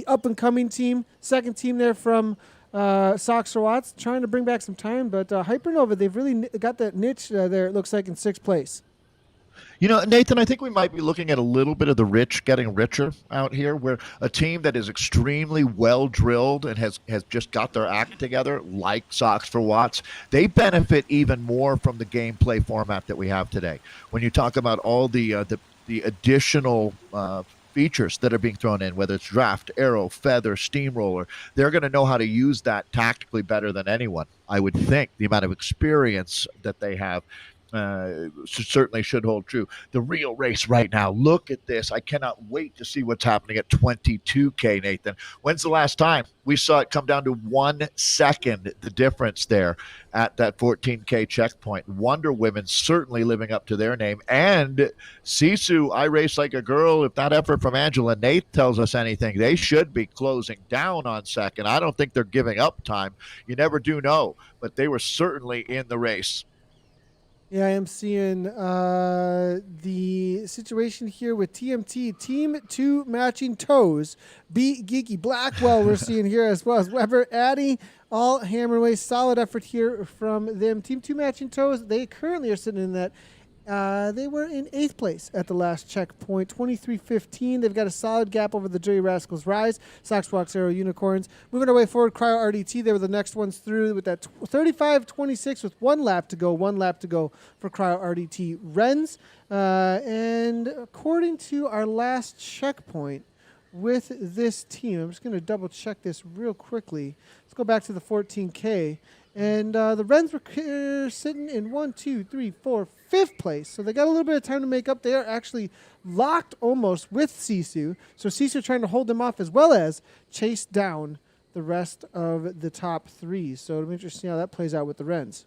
up and coming team, second team there from Soxwatts, trying to bring back some time. But Hypernova, they've really got that niche there. It looks like in 6th place.
Nathan, I think we might be looking at a little bit of the rich getting richer out here, where a team that is extremely well drilled and has just got their act together, like Sox for Watts, they benefit even more from the gameplay format that we have today. When you talk about all the additional features that are being thrown in, whether it's draft, arrow, feather, steamroller, they're going to know how to use that tactically better than anyone. I would think the amount of experience that they have certainly should hold true. The real race right now, look at this. I cannot wait to see what's happening at 22K, Nathan. When's the last time we saw it come down to 1 second, the difference there at that 14K checkpoint? Wonder Women certainly living up to their name. And Sisu, I race like a girl. If that effort from Angela Nath tells us anything, they should be closing down on second. I don't think they're giving up time. You never do know, but they were certainly in the race.
Yeah, I am seeing the situation here with TMT, Team 2 Matching Toes. Beat Geeky Blackwell we're seeing here, as well as Weber Addy, all hammering away. Solid effort here from them. Team 2 Matching Toes, they currently are sitting in that. They were in 8th place at the last checkpoint, 23:15. They've got a solid gap over the Dirty Rascals Rise, Soxwatts Aero Unicorns. Moving our way forward, Cryo RDT, they were the next ones through with that 35:26 with 1 lap to go. 1 lap to go for Cryo RDT Wrens. And according to our last checkpoint with this team, I'm just going to double check this real quickly. Let's go back to the 14K. And the Wrens were sitting in 5th place. So they got a little bit of time to make up. They are actually locked almost with Sisu. So Sisu trying to hold them off, as well as chase down the rest of the top 3. So it'll be interesting how that plays out with the Wrens.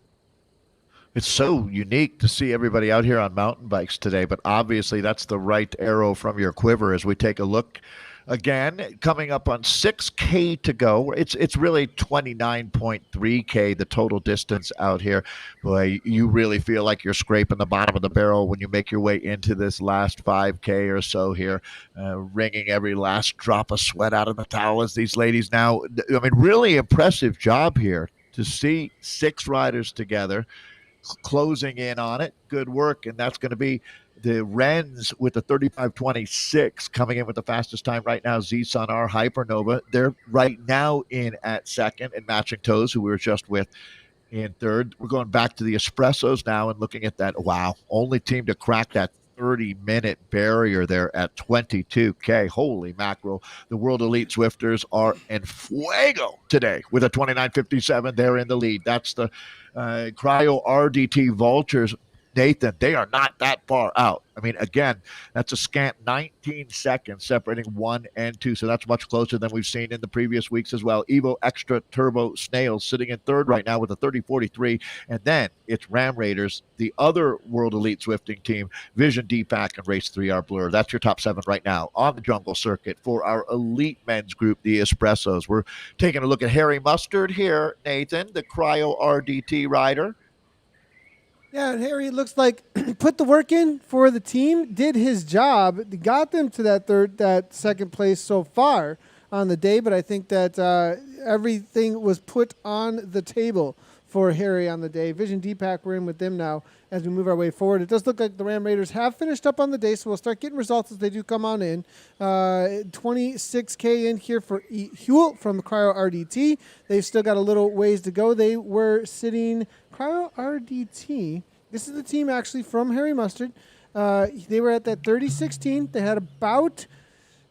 It's so unique to see everybody out here on mountain bikes today, but obviously that's the right arrow from your quiver as we take a look. Again, coming up on 6K to go. It's really 29.3K, the total distance out here. Boy, you really feel like you're scraping the bottom of the barrel when you make your way into this last 5K or so here, wringing every last drop of sweat out of the towel as these ladies now. I mean, really impressive job here to see 6 riders together, closing in on it. Good work, and that's going to be the Wrens with the 35:26 coming in with the fastest time right now. ZCL Hypernova, they're right now in at second, and Matching Toes, who we were just with, in third. We're going back to the Espressos now and looking at that. Wow, only team to crack that 30-minute barrier there at 22K. Holy mackerel. The World Elite Zwifters are en fuego today with a 29:57. They're in the lead. That's the Cryo RDT Vultures. Nathan, they are not that far out. I mean, again, that's a scant 19 seconds separating 1 and 2, so that's much closer than we've seen in the previous weeks as well. Evo Extra Turbo Snails sitting in third right now with a 30:43, and then it's Ram Raiders, the other World Elite Zwifting team, Vision Deepak and Race 3R Blur. That's your top 7 right now on the jungle circuit for our elite men's group, the Espressos. We're taking a look at Harry Mustard here, Nathan, the Cryo RDT rider.
Yeah, and Harry, it looks like put the work in for the team, did his job, got them to that second place so far on the day. But I think that everything was put on the table for Harry on the day. Vision Deepak, we're in with them now as we move our way forward. It does look like the Ram Raiders have finished up on the day, so we'll start getting results as they do come on in. 26K in here for Huel from the Cryo RDT. They've still got a little ways to go. They were sitting Cryo RDT. This is the team actually from Harry Mustard. They were at that 30-16. They had about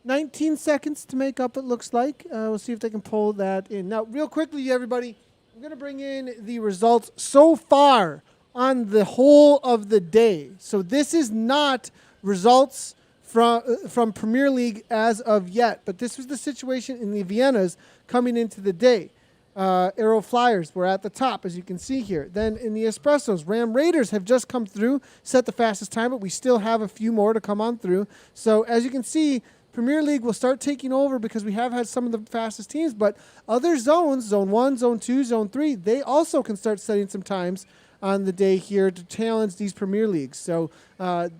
19 seconds to make up, it looks like. We'll see if they can pull that in. Now, real quickly, everybody, I'm going to bring in the results so far on the whole of the day. So this is not results from Premier League as of yet, but this was the situation in the Viennas coming into the day. Aero Flyers were at the top, as you can see here. Then in the Espressos, Ram Raiders have just come through, set the fastest time, but we still have a few more to come on through. So as you can see, Premier League will start taking over because we have had some of the fastest teams, but other zones, Zone 1, Zone 2, Zone 3, they also can start setting some times on the day here to challenge these Premier Leagues. So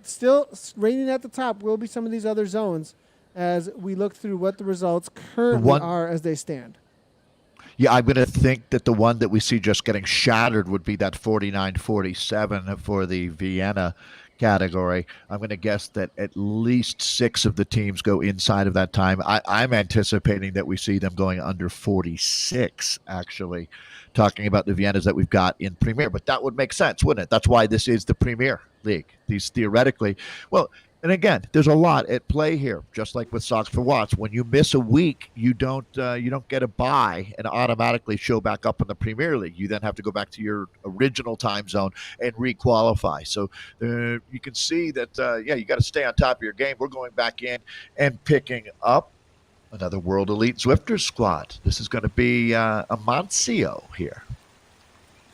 still reigning at the top will be some of these other zones as we look through what the results currently are as they stand.
Yeah, I'm going to think that the one that we see just getting shattered would be that 49-47 for the Vienna category. I'm going to guess that at least 6 of the teams go inside of that time. I'm anticipating that we see them going under 46, actually, talking about the Viennas that we've got in Premier. But that would make sense, wouldn't it? That's why this is the Premier League. These theoretically, well, and again, there's a lot at play here. Just like with Socks for Watts, when you miss a week, you don't get a bye and automatically show back up in the Premier League. You then have to go back to your original time zone and requalify. So you can see that you got to stay on top of your game. We're going back in and picking up another World Elite Zwifters squad. This is going to be a Moncio here.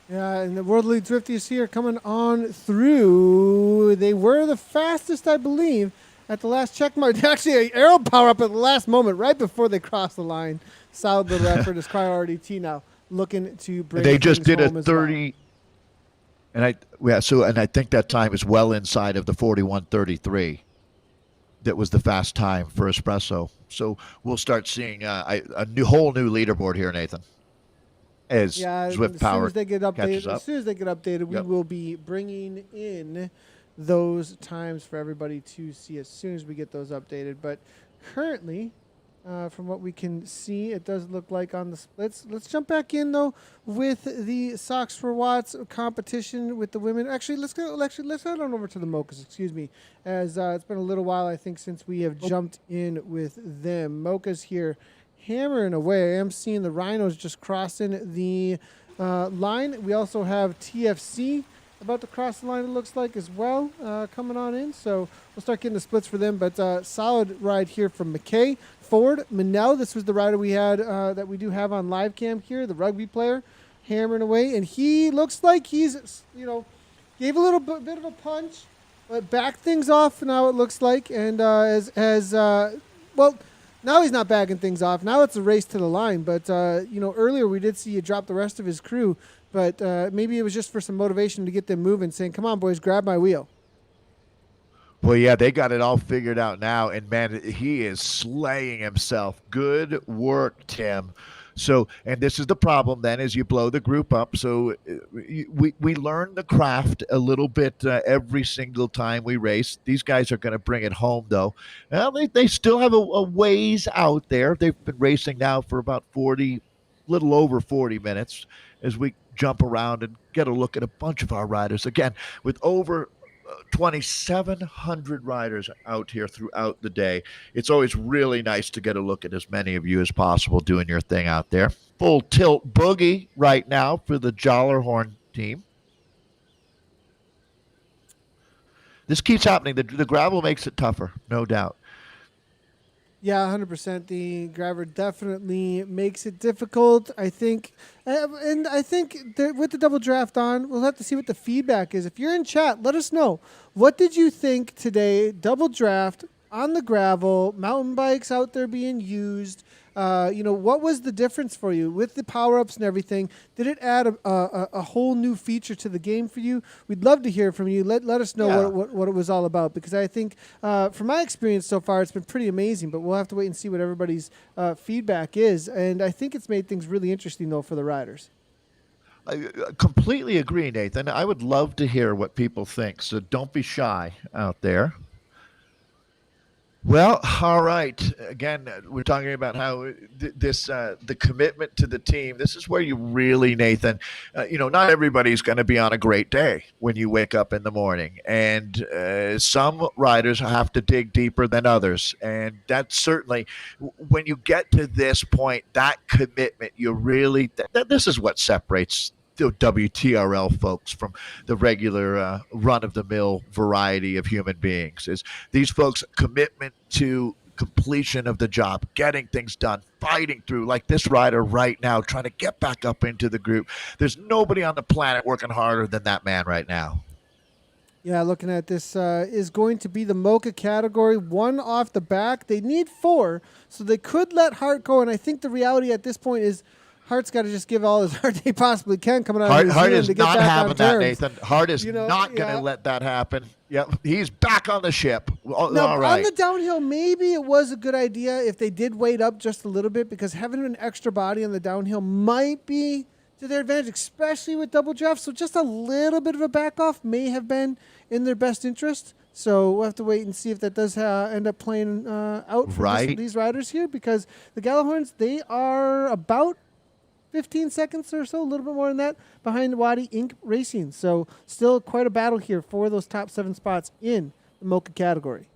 Yeah, and the World Elite Zwifties here coming on through. They were the fastest, I believe, at the last check mark. Actually, an arrow power up at the last moment, right before they crossed the line. Solid little effort as Cryo RDT now looking to bring.
They just did a
30.
Well. And I think that time is well inside of the 41:33. That was the fast time for Espresso. So we'll start seeing a whole new leaderboard here, Nathan. As Zwift Power catches up.
As soon as they get updated, we will be bringing in those times for everybody to see as soon as we get those updated. But currently, from what we can see, it does look like on the splits. Let's jump back in though with the Socks for Watts competition with the women. Actually, let's head on over to the Mochas. Excuse me, as it's been a little while I think since we have jumped in with them. Mochas here, hammering away. I am seeing the Rhinos just crossing the line. We also have TFC about to cross the line, it looks like, as well, coming on in. So we'll start getting the splits for them. But solid ride here from McKay. Ford, Manel, this was the rider we had that we do have on live cam here, the rugby player, hammering away. And he looks like he's, gave a little bit of a punch, but backed things off now, it looks like. And now he's not backing things off. Now it's a race to the line. But, earlier we did see you drop the rest of his crew. But maybe it was just for some motivation to get them moving, saying, come on, boys, grab my wheel.
Well, yeah, they got it all figured out now. And, man, he is slaying himself. Good work, Tim. So, and this is the problem then, is you blow the group up. So we learn the craft a little bit every single time we race. These guys are going to bring it home, though. Well, they still have a ways out there. They've been racing now for about little over 40 minutes as we jump around and get a look at a bunch of our riders. Again, with over 2,700 riders out here throughout the day. It's always really nice to get a look at as many of you as possible doing your thing out there. Full tilt boogie right now for the Jollerhorn team. This keeps happening. The gravel makes it tougher, no doubt.
Yeah, 100%. The grabber definitely makes it difficult, I think. And I think with the double draft on, we'll have to see what the feedback is. If you're in chat, let us know. What did you think today, double draft, on the gravel, mountain bikes out there being used. What was the difference for you with the power-ups and everything? Did it add a whole new feature to the game for you? We'd love to hear from you. Let us know
Yeah.
what it was all about, because I think from my experience so far, it's been pretty amazing, but we'll have to wait and see what everybody's feedback is. And I think it's made things really interesting, though, for the riders.
I completely agree, Nathan. I would love to hear what people think, so don't be shy out there. Well, all right. Again, we're talking about how the commitment to the team. This is where you really, Nathan. Not everybody's going to be on a great day when you wake up in the morning, and some riders have to dig deeper than others. And that's certainly when you get to this point, that commitment. You really this is what separates the WTRL folks from the regular run-of-the-mill variety of human beings. Is these folks' commitment to completion of the job, getting things done, fighting through, like this rider right now, trying to get back up into the group. There's nobody on the planet working harder than that man right now.
Yeah, looking at this is going to be the Mocha category. 1 off the back. They need 4, so they could let Hart go. And I think the reality at this point is Hart's got to just give all his heart they possibly can coming out of New
Hart
Zealand
is
to get
not
back
having
on
that,
terms.
Nathan. Hart is not going to let that happen. Yep, he's back on the ship.
Now,
all right.
on the downhill, maybe it was a good idea if they did weight up just a little bit, because having an extra body on the downhill might be to their advantage, especially with double draft. So just a little bit of a back off may have been in their best interest. So we'll have to wait and see if that does end up playing out for these riders here, because the Gallahorns, they are about 15 seconds or so, a little bit more than that, behind Wadi Inc. Racing. So still quite a battle here for those top 7 spots in the Mocha category.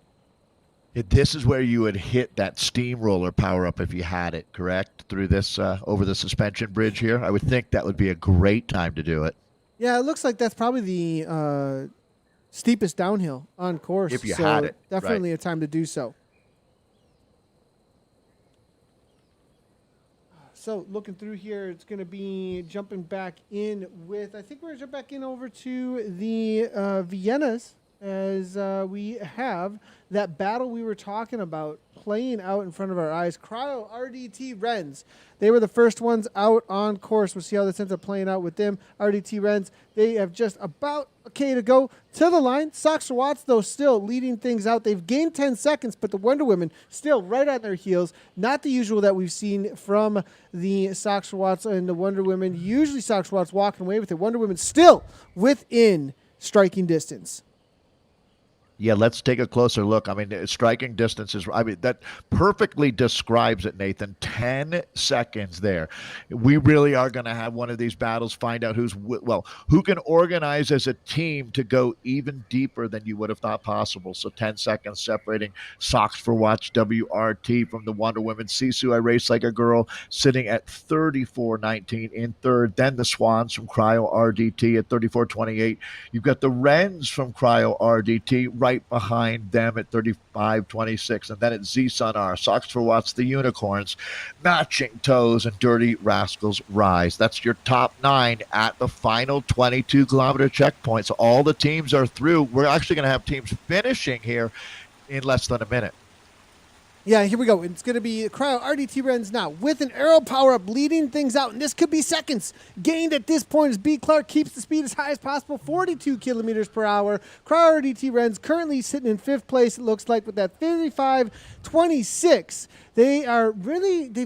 This is where you would hit that steamroller power up if you had it, correct? Through this, over the suspension bridge here. I would think that would be a great time to do it.
Yeah, it looks like that's probably the steepest downhill on course.
If you had it.
Definitely
right.
a time to do so. So looking through here, it's going to be jumping back in with, I think we're going to jump back in over to the Viennas, as we have that battle we were talking about playing out in front of our eyes. Cryo RDT Rens, they were the first ones out on course. We'll see how this ends up playing out with them. RDT Rens, they have just about okay to go to the line. Sox Watts, though, still leading things out. They've gained 10 seconds, but the Wonder Women still right on their heels. Not the usual that we've seen from the Sox Watts and the Wonder Women. Usually Sox Watts walking away with it. Wonder Women still within striking distance.
Yeah, let's take a closer look. I mean, striking distances, that perfectly describes it, Nathan. 10 seconds there. We really are going to have one of these battles, find out who can organize as a team to go even deeper than you would have thought possible. So 10 seconds separating Socks for Watch WRT from the Wonder Women. Sisu, I Race Like a Girl, sitting at 34.19 in third. Then the Swans from Cryo RDT at 34.28. You've got the Wrens from Cryo RDT right behind them at 35.26, and then at Z Sonar, Socks for Watts, the Unicorns, Matching Toes, and Dirty Rascals Rise. That's your top 9 at the final 22-kilometer checkpoint. So all the teams are through. We're actually going to have teams finishing here in less than a minute.
Yeah, here we go. It's going to be Cryo RDT Rens now with an aero power-up leading things out, and this could be seconds gained at this point as B. Clark keeps the speed as high as possible, 42 kilometers per hour. Cryo RDT Rens currently sitting in 5th place, it looks like, with that 55.26. They've really put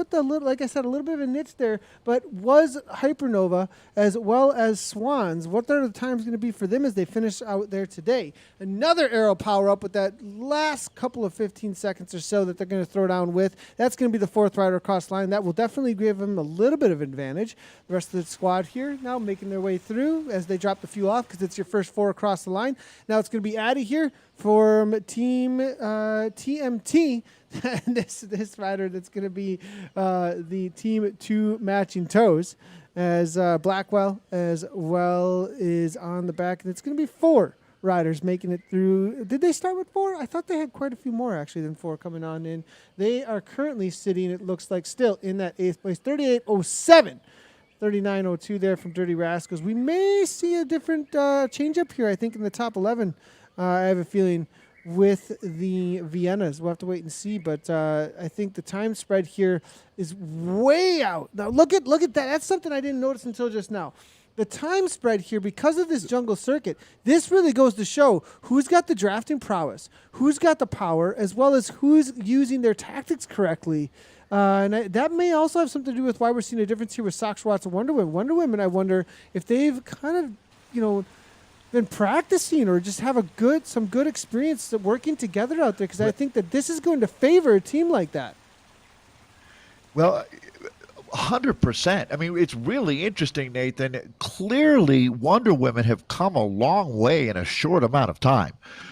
the little, like I said, a little bit of a niche there, but was Hypernova as well as Swans. What are the times going to be for them as they finish out there today? Another aero power up with that last couple of 15 seconds or so that they're going to throw down with. That's going to be the 4th rider across the line. That will definitely give them a little bit of advantage. The rest of the squad here now making their way through as they drop the few off, because it's your first 4 across the line. Now it's going to be Addy here from Team TMT. And this rider that's going to be the Team 2 Matching Toes, as Blackwell as well is on the back. And it's going to be 4 riders making it through. Did they start with 4? I thought they had quite a few more actually than 4 coming on in. They are currently sitting, it looks like, still in that 8th place, 38.07. 39.02 there from Dirty Rascals. We may see a different change up here, I think, in the top 11. I have a feeling with the Viennas. We'll have to wait and see, but I think the time spread here is way out. Now look at that. That's something I didn't notice until just now. The time spread here, because of this jungle circuit, this really goes to show who's got the drafting prowess, who's got the power, as well as who's using their tactics correctly. That may also have something to do with why we're seeing a difference here with Sox, Watts, and Wonder Women. Wonder Women, I wonder if they've kind of, been practicing or just have some good experience working together out there, because I think that this is going to favor a team like that.
Well, 100%. I mean, it's really interesting, Nathan. Clearly, Wonder Women have come a long way in a short amount of time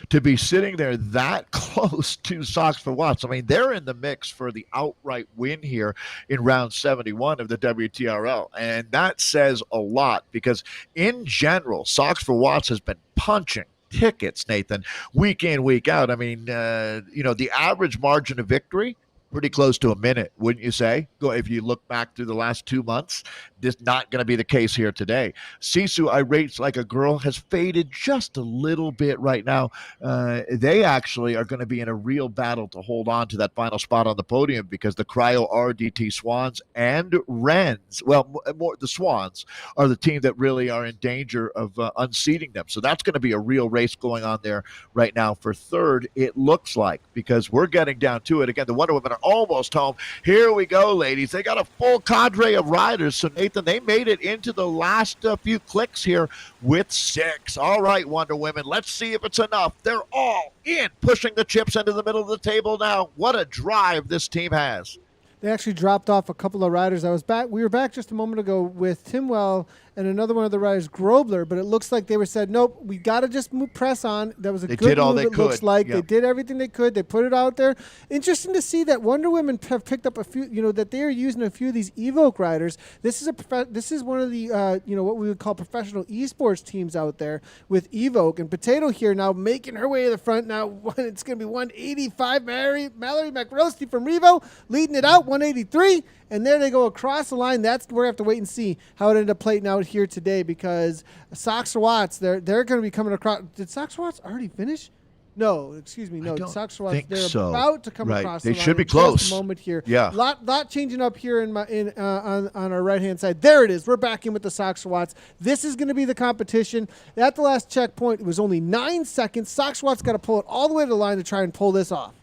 to be sitting there that close to Sox for Watts. I mean, they're in the mix for the outright win here in round 71 of the WTRL. And that says a lot because, in general, Sox for Watts has been punching tickets, Nathan, week in, week out. I mean, the average margin of victory, pretty close to a minute, wouldn't you say? If you look back through the last 2 months, this not going to be the case here today. Sisu, I rates like a girl, has faded just a little bit right now. They actually are going to be in a real battle to hold on to that final spot on the podium because the Cryo RDT Swans and Wrens, well, more the Swans are the team that really are in danger of unseating them. So that's going to be a real race going on there right now for third, it looks like, because we're getting down to it. Again, the Wonder Women are almost home. Here we go, ladies. They got a full cadre of riders. So, Nathan, they made it into the last few clicks here with 6. All right, Wonder Women, let's see if it's enough. They're all in, pushing the chips into the middle of the table now. What a drive this team has.
They actually dropped off a couple of riders. We were back just a moment ago with Timwell and another one of the riders, Grobler, but it looks like they were said, nope, we got to just press on. That was a good move, it looks like. Yep. They did everything they could. They put it out there. Interesting to see that Wonder Women have picked up a few, that they are using a few of these Evoke riders. This is one of the, what we would call professional esports teams out there with Evoke. And Potato here now making her way to the front. Now it's going to be 185. Mallory McRosty from Revo leading it out, 183. And there they go across the line. That's where we have to wait and see how it ended up playing out here today, because Sox Watts, they're going to be coming across. Did Sox Watts already finish? No, excuse me. No, Sox Watts, they're about to come across the line.
They should be close.
Just a moment here.
Yeah.
Lot changing up here on our right-hand side. There it is. We're back in with the Sox Watts. This is going to be the competition. At the last checkpoint, it was only 9 seconds. Sox Watts got to pull it all the way to the line to try and pull this off.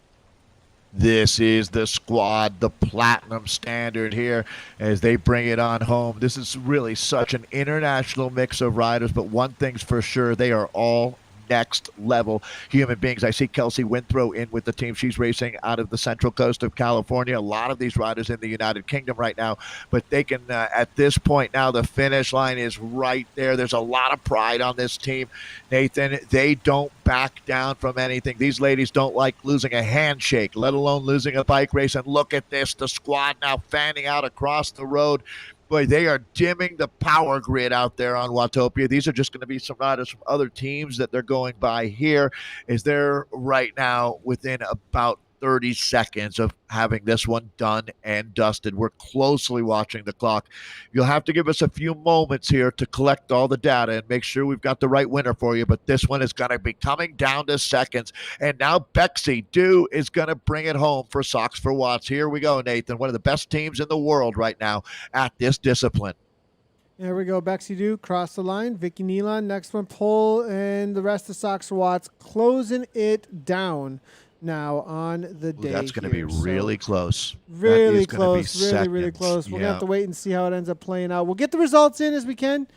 This is the squad, the platinum standard here as they bring it on home. This is really such an international mix of riders, but one thing's for sure, they are all next level human beings. I see Kelsey Winthrow in with the team. She's racing out of the central coast of California. A lot of these riders in the United Kingdom right now, but they can, at this point now, the finish line is right there. There's a lot of pride on this team, Nathan. They don't back down from anything. These ladies don't like losing a handshake, let alone losing a bike race. And look at this, the squad now fanning out across the road. Boy, they are dimming the power grid out there on Watopia. These are just going to be some riders from other teams that they're going by here, as they're right now within about 30 seconds of having this one done and dusted. We're closely watching the clock. You'll have to give us a few moments here to collect all the data and make sure we've got the right winner for you, but this one is going to be coming down to seconds. And now Bexy Dew is going to bring it home for Sox for Watts. Here we go, Nathan. One of the best teams in the world right now at this discipline.
There we go. Bexy Dew cross the line. Vicky Nealon, next one, pull, and the rest of Sox for Watts closing it down now on the day.
That's going to be really close.
Really close. Really close. We're going to have to wait and see how it ends up playing out. We'll get the results in as we can.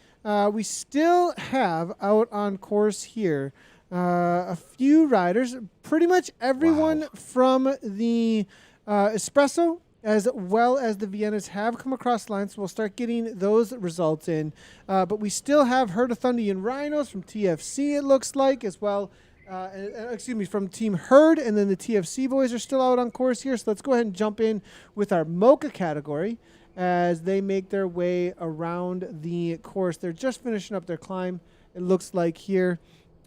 We still have out on course here a few riders. Pretty much everyone from the Espresso as well as the Viennas have come across the line, so we'll start getting those results in. But we still have Herd of Thundian Rhinos from TFC, it looks like, as well. From Team Herd, and then the TFC boys are still out on course here. So let's go ahead and jump in with our Mocha category as they make their way around the course. They're just finishing up their climb, it looks like here.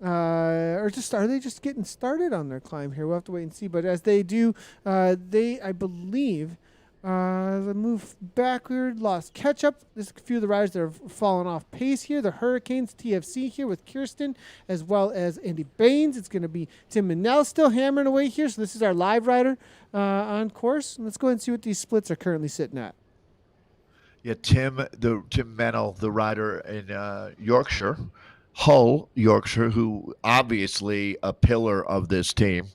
Are they just getting started on their climb here? We'll have to wait and see. But as they do, I believe, As I move backward, lost catch up. There's a few of the riders that are falling off pace here. The Hurricanes TFC here with Kirsten, as well as Andy Baines. It's going to be Tim Manel still hammering away here. So this is our live rider on course. Let's go ahead and see what these splits are currently sitting at.
Yeah, Tim Mennel, the rider in Yorkshire, Hull, Yorkshire, who obviously a pillar of this team.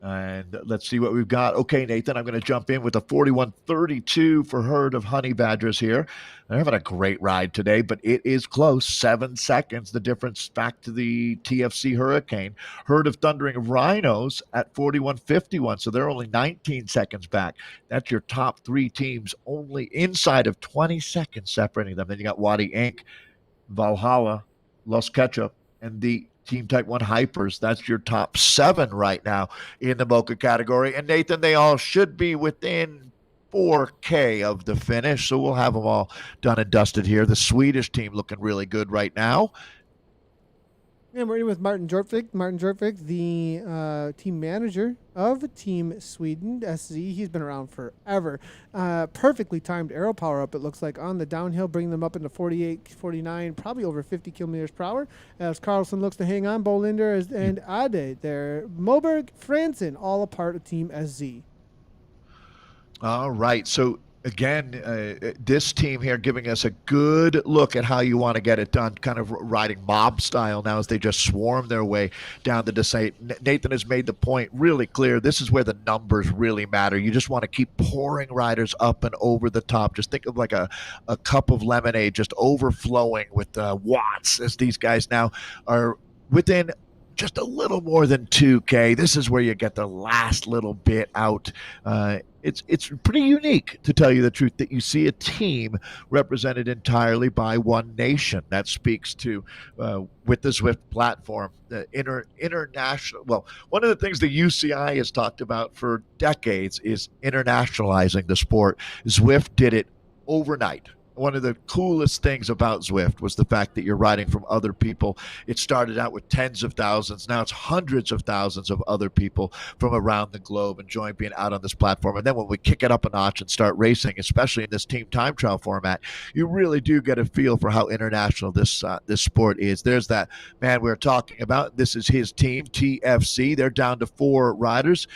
And let's see what we've got. Okay, Nathan, I'm going to jump in with a 41.32 for Herd of Honey Badgers here. They're having a great ride today, but it is close. 7 seconds, the difference back to the TFC Hurricane. Herd of Thundering Rhinos at 41.51, so they're only 19 seconds back. That's your top 3 teams only inside of 20 seconds separating them. Then you got Wadi Inc., Valhalla, Los Ketchup, and the Team Type 1 Hypers. That's your top 7 right now in the Mocha category. And Nathan, they all should be within 4K of the finish. So we'll have them all done and dusted here. The Swedish team looking really good right now.
And we're in with Martin Jortvik. Martin Jortvik, the team manager of Team Sweden, SZ. He's been around forever. Perfectly timed arrow power up, it looks like, on the downhill, bringing them up into 48, 49, probably over 50 kilometers per hour. As Carlson looks to hang on, Bolinder and Ade there. Moberg, Franson, all a part of Team SZ.
All right. So again, this team here giving us a good look at how you want to get it done, kind of riding mob style now as they just swarm their way down the descent. Nathan has made the point really clear. This is where the numbers really matter. You just want to keep pouring riders up and over the top. Just think of like a cup of lemonade just overflowing with watts, as these guys now are within just a little more than 2K. This is where you get the last little bit out. It's pretty unique, to tell you the truth, that you see a team represented entirely by one nation. That speaks to, with the Zwift platform, the international. Well, one of the things the UCI has talked about for decades is internationalizing the sport. Zwift did it overnight. One of the coolest things about Zwift was the fact that you're riding from other people. It started out with tens of thousands. Now it's hundreds of thousands of other people from around the globe enjoying being out on this platform. And then when we kick it up a notch and start racing, especially in this team time trial format, you really do get a feel for how international this sport is. There's that man we were talking about. This is his team, TFC. They're down to 4 riders.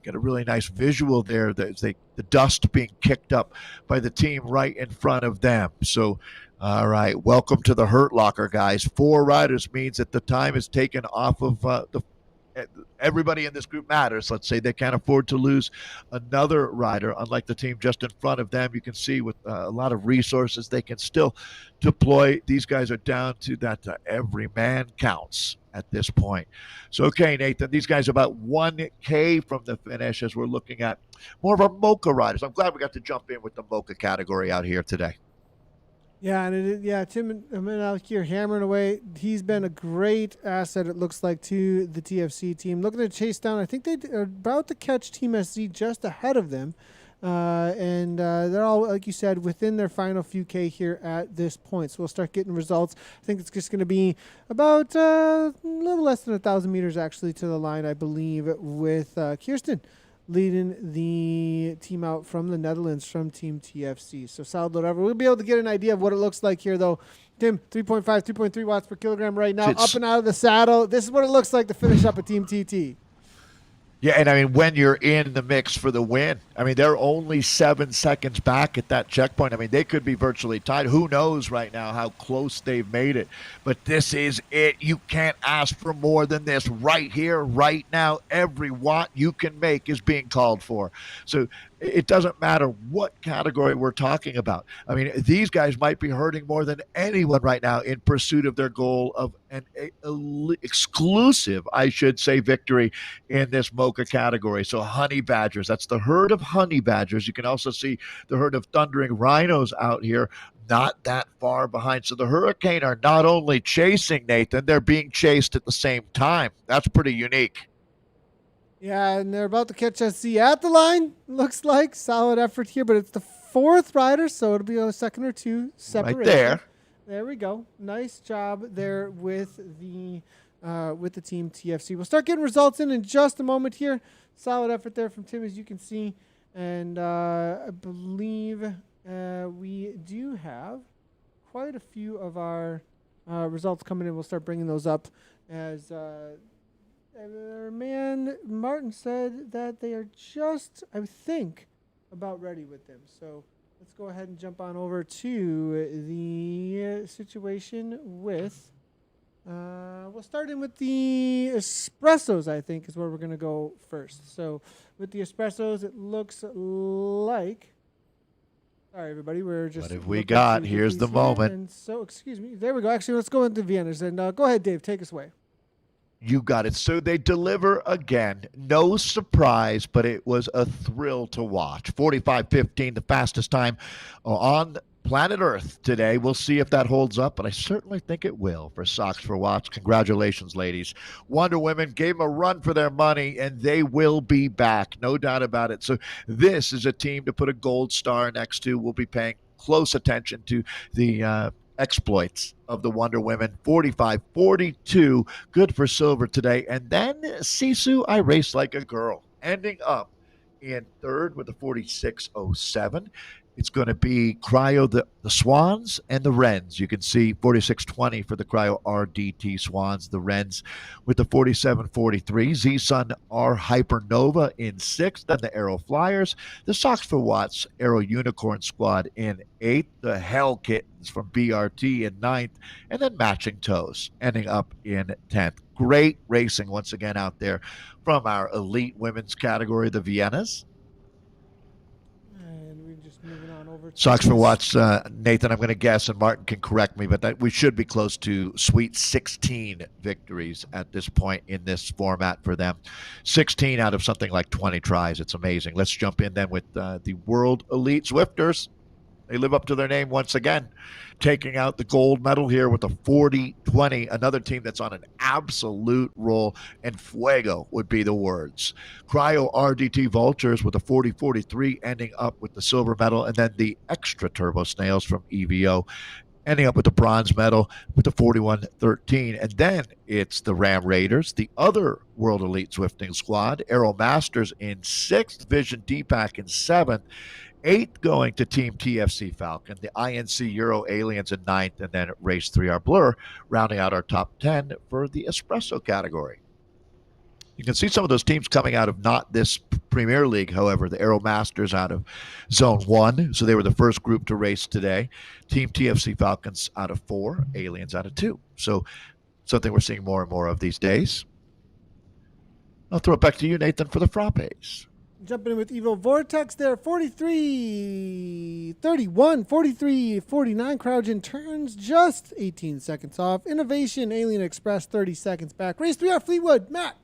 Get a really nice visual there. The dust being kicked up by the team right in front of them. So, all right, welcome to the Hurt Locker, guys. 4 riders means that the time is taken off of everybody in this group matters. Let's say they can't afford to lose another rider. Unlike the team just in front of them, you can see with a lot of resources they can still deploy. These guys are down to that every man counts at this point. So, okay, Nathan, these guys are about 1K from the finish as we're looking at more of our Mocha riders. I'm glad we got to jump in with the Mocha category out here today.
Yeah, and Tim out here hammering away. He's been a great asset, it looks like, to the TFC team. Looking to chase down, I think they are about to catch Team SC just ahead of them. And they're all, like you said, within their final few K here at this point. So we'll start getting results. I think it's just going to be about a little less than 1,000 meters actually to the line, I believe, with Kirsten leading the team out from the Netherlands from Team TFC. So solid load ever. We'll be able to get an idea of what it looks like here, though. Tim, 3.5, 3.3 watts per kilogram right now, up and out of the saddle. This is what it looks like to finish up a Team TT.
Yeah, and I mean, when you're in the mix for the win, I mean, they're only 7 seconds back at that checkpoint. I mean, they could be virtually tied. Who knows right now how close they've made it? But this is it. You can't ask for more than this right here, right now. Every watt you can make is being called for. So it doesn't matter what category we're talking about. I mean, these guys might be hurting more than anyone right now in pursuit of their goal of an exclusive, I should say, victory in this Mocha category. So Honey Badgers, that's the herd of Honey Badgers. You can also see the herd of Thundering Rhinos out here, not that far behind. So the Hurricane are not only chasing, Nathan, they're being chased at the same time. That's pretty unique.
Yeah, and they're about to catch SC at the line. Looks like solid effort here, but it's the 4th rider, so it'll be a second or two separation.
Right there.
There we go. Nice job there with the team TFC. We'll start getting results in just a moment here. Solid effort there from Tim, as you can see. And I believe we do have quite a few of our results coming in. We'll start bringing those up as our man Martin said that they are just, I think, about ready with them. So let's go ahead and jump on over to the situation with. We'll start in with the espressos, I think, is where we're going to go first. So with the espressos, it looks like. Sorry, everybody. We're just.
What have we got? Here's the moment.
And so, excuse me. There we go. Actually, let's go into Vienna's. And go ahead, Dave. Take us away.
You got it. So they deliver again. No surprise, but it was a thrill to watch. 45:15, the fastest time on planet Earth today. We'll see if that holds up, but I certainly think it will for Socks for Watts. Congratulations, ladies. Wonder Women gave them a run for their money, and they will be back. No doubt about it. So this is a team to put a gold star next to. We'll be paying close attention to the exploits of the Wonder Women. 45-42, good for silver today. And then Sisu, I race like a girl, ending up in third with a 46.07. It's going to be Cryo, the Swans, and the Wrens. You can see 46.20 for the Cryo RDT Swans, the Wrens with the 47.43. Z-Sun R Hypernova in sixth, then the Aero Flyers, the Socks for Watts Aero Unicorn Squad in eighth, the Hell Kittens from BRT in ninth, and then Matching Toes ending up in 10th. Great racing once again out there from our elite women's category, the Viennas.
Moving on over to
Socks for Watts, Nathan, I'm going to guess, and Martin can correct me, but that we should be close to sweet 16 victories at this point in this format for them. 16 out of something like 20 tries. It's amazing. Let's jump in then with the World Elite Zwifters. They live up to their name once again, taking out the gold medal here with a 40-20, another team that's on an absolute roll, and fuego would be the words. Cryo RDT Vultures with a 40-43, ending up with the silver medal, and then the extra turbo snails from EVO ending up with the bronze medal with the 41-13. And then it's the Ram Raiders, the other World Elite Zwifting squad, Aero Masters in sixth, Vision D-Pack in seventh, eighth going to Team TFC Falcon, the INC Euro Aliens in ninth, and then Race 3R Blur rounding out our top 10 for the Espresso category. You can see some of those teams coming out of not this Premier League, however, the Aero Masters out of Zone 1, so they were the first group to race today. Team TFC Falcons out of 4, Aliens out of 2. So something we're seeing more and more of these days. I'll throw it back to you, Nathan, for the frappes.
Jumping in with Evo Vortex there, 43-31, 43-49. Cryogen turns just 18 seconds off. Innovation, Alien Express, 30 seconds back. Race 3R Fleetwood, Mac,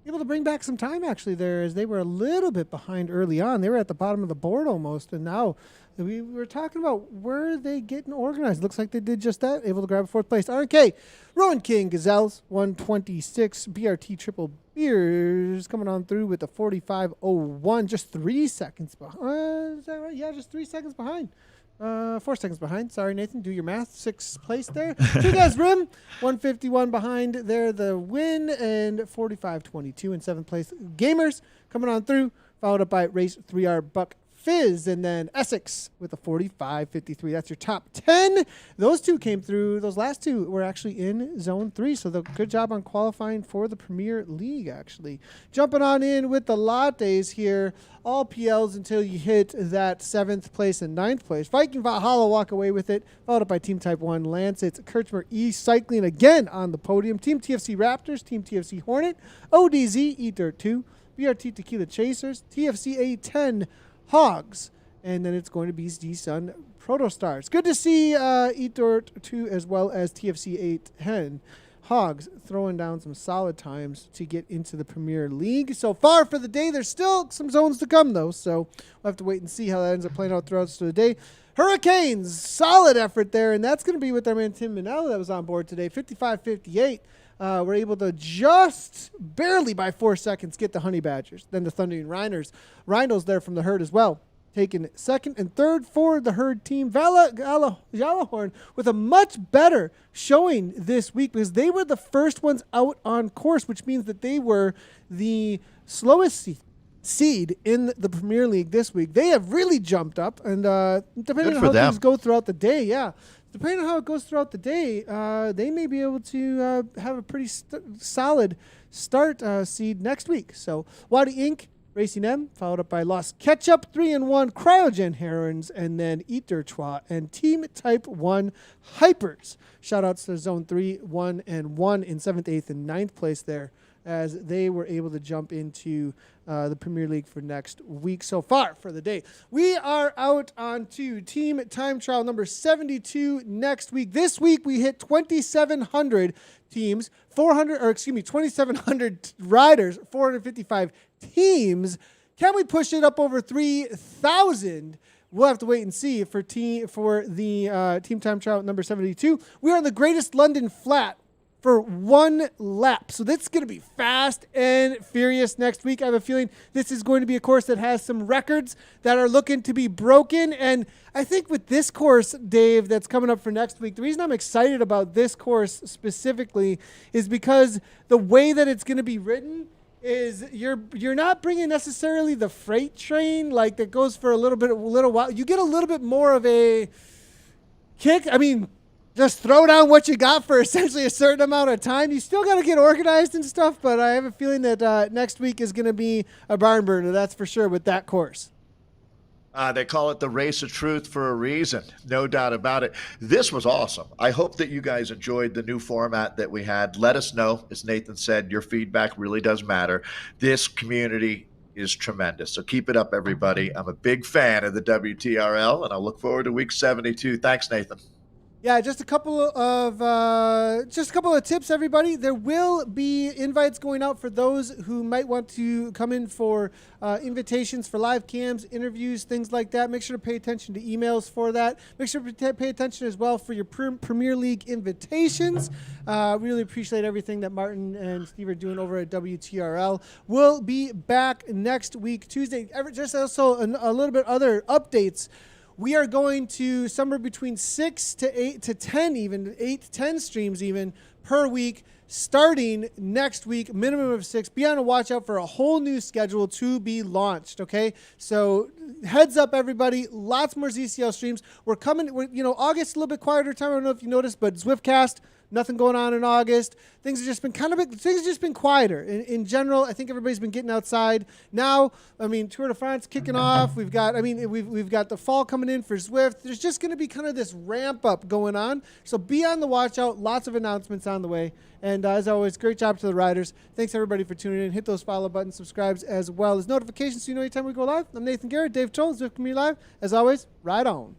able to bring back some time actually there as they were a little bit behind early on. They were at the bottom of the board almost, and now we were talking about where they getting organized. Looks like they did just that, able to grab a fourth place. RK, Rowan King, Gazelles, 126, BRT Triple Beers coming on through with the 45.01, just 3 seconds behind. Is that right? Yeah, just 3 seconds behind. 4 seconds behind. Sorry, Nathan, do your math. Sixth place there. Two Guys Rim, 151 behind there, the win, and 45.22 in seventh place. Gamers coming on through, followed up by Race 3R Buck Fizz, and then Essex with a 45.53. That's your top 10. Those two came through. Those last two were actually in Zone 3, so good job on qualifying for the Premier League, actually. Jumping on in with the lattes here. All PLs until you hit that 7th place and 9th place. Viking Valhalla walk away with it, followed up by Team Type 1 Lance. It's Kirchmer E-Cycling again on the podium. Team TFC Raptors, Team TFC Hornet, ODZ E-Dirt 2, BRT Tequila Chasers, TFC A10 Hogs, and then it's going to be Z-Sun Protostars. Good to see E-Dirt 2 as well as TFC 810 Hogs throwing down some solid times to get into the Premier League. So far for the day, there's still some zones to come, though, so we'll have to wait and see how that ends up playing out throughout the day. Hurricanes, solid effort there, and that's going to be with our man Tim Minella that was on board today, 55-58. We're able to just barely by 4 seconds get the Honey Badgers. Then the Thundering Rhinos there from the herd as well, taking second and third for the herd team. Jalahorn with a much better showing this week because they were the first ones out on course, which means that they were the slowest seed in the Premier League this week. They have really jumped up, and depending
Good
on
for
how
them.
things go throughout the day, depending on how it goes throughout the day, they may be able to have a pretty solid start seed next week. So Wadi Inc., Racing M, followed up by Lost Ketchup, 3-1, Cryogen Herons, and then Eater Trois and Team Type 1 Hypers. Shout-outs to Zone 3, 1, and 1 in 7th, 8th, and 9th place there, as they were able to jump into the Premier League for next week so far for the day. We are out on to Team Time Trial number 72 next week. This week we hit 2,700 teams, 2,700 riders, 455 teams. Can we push it up over 3,000? We'll have to wait and see for the Team Time Trial number 72. We are on the Greatest London Flat for 1 lap. So that's going to be fast and furious next week. I have a feeling this is going to be a course that has some records that are looking to be broken. And I think with this course, Dave, that's coming up for next week, the reason I'm excited about this course specifically is because the way that it's going to be written is you're not bringing necessarily the freight train like that goes for a little while. You get a little bit more of a kick. I mean, just throw down what you got for essentially a certain amount of time. You still got to get organized and stuff, but I have a feeling that next week is going to be a barn burner, that's for sure, with that course.
They call it the race of truth for a reason, no doubt about it. This was awesome. I hope that you guys enjoyed the new format that we had. Let us know. As Nathan said, your feedback really does matter. This community is tremendous. So keep it up, everybody. I'm a big fan of the WTRL, and I look forward to week 72. Thanks, Nathan.
Yeah, just a couple of tips, everybody. There will be invites going out for those who might want to come in for invitations for live cams, interviews, things like that. Make sure to pay attention to emails for that. Make sure to pay attention as well for your Premier League invitations. Really appreciate everything that Martin and Steve are doing over at WTRL. We'll be back next week, Tuesday. Just also a little bit other updates. We are going to somewhere between 6 to 8 to 10 even, 8 to 10 streams even per week, starting next week, minimum of 6. Be on a watch out for a whole new schedule to be launched, okay? So heads up, everybody. Lots more ZCL streams. We're coming, August, a little bit quieter time. I don't know if you noticed, but Zwiftcast, nothing going on in August. Things have just been quieter. In general, I think everybody's been getting outside. Now, Tour de France kicking off. We've got the fall coming in for Zwift. There's just going to be kind of this ramp up going on. So be on the watch out. Lots of announcements on the way. And as always, great job to the riders. Thanks everybody for tuning in. Hit those follow buttons, subscribes as well as notifications so you know anytime we go live. I'm Nathan Guerra Dave Towle, Zwift Community Live. As always, ride on.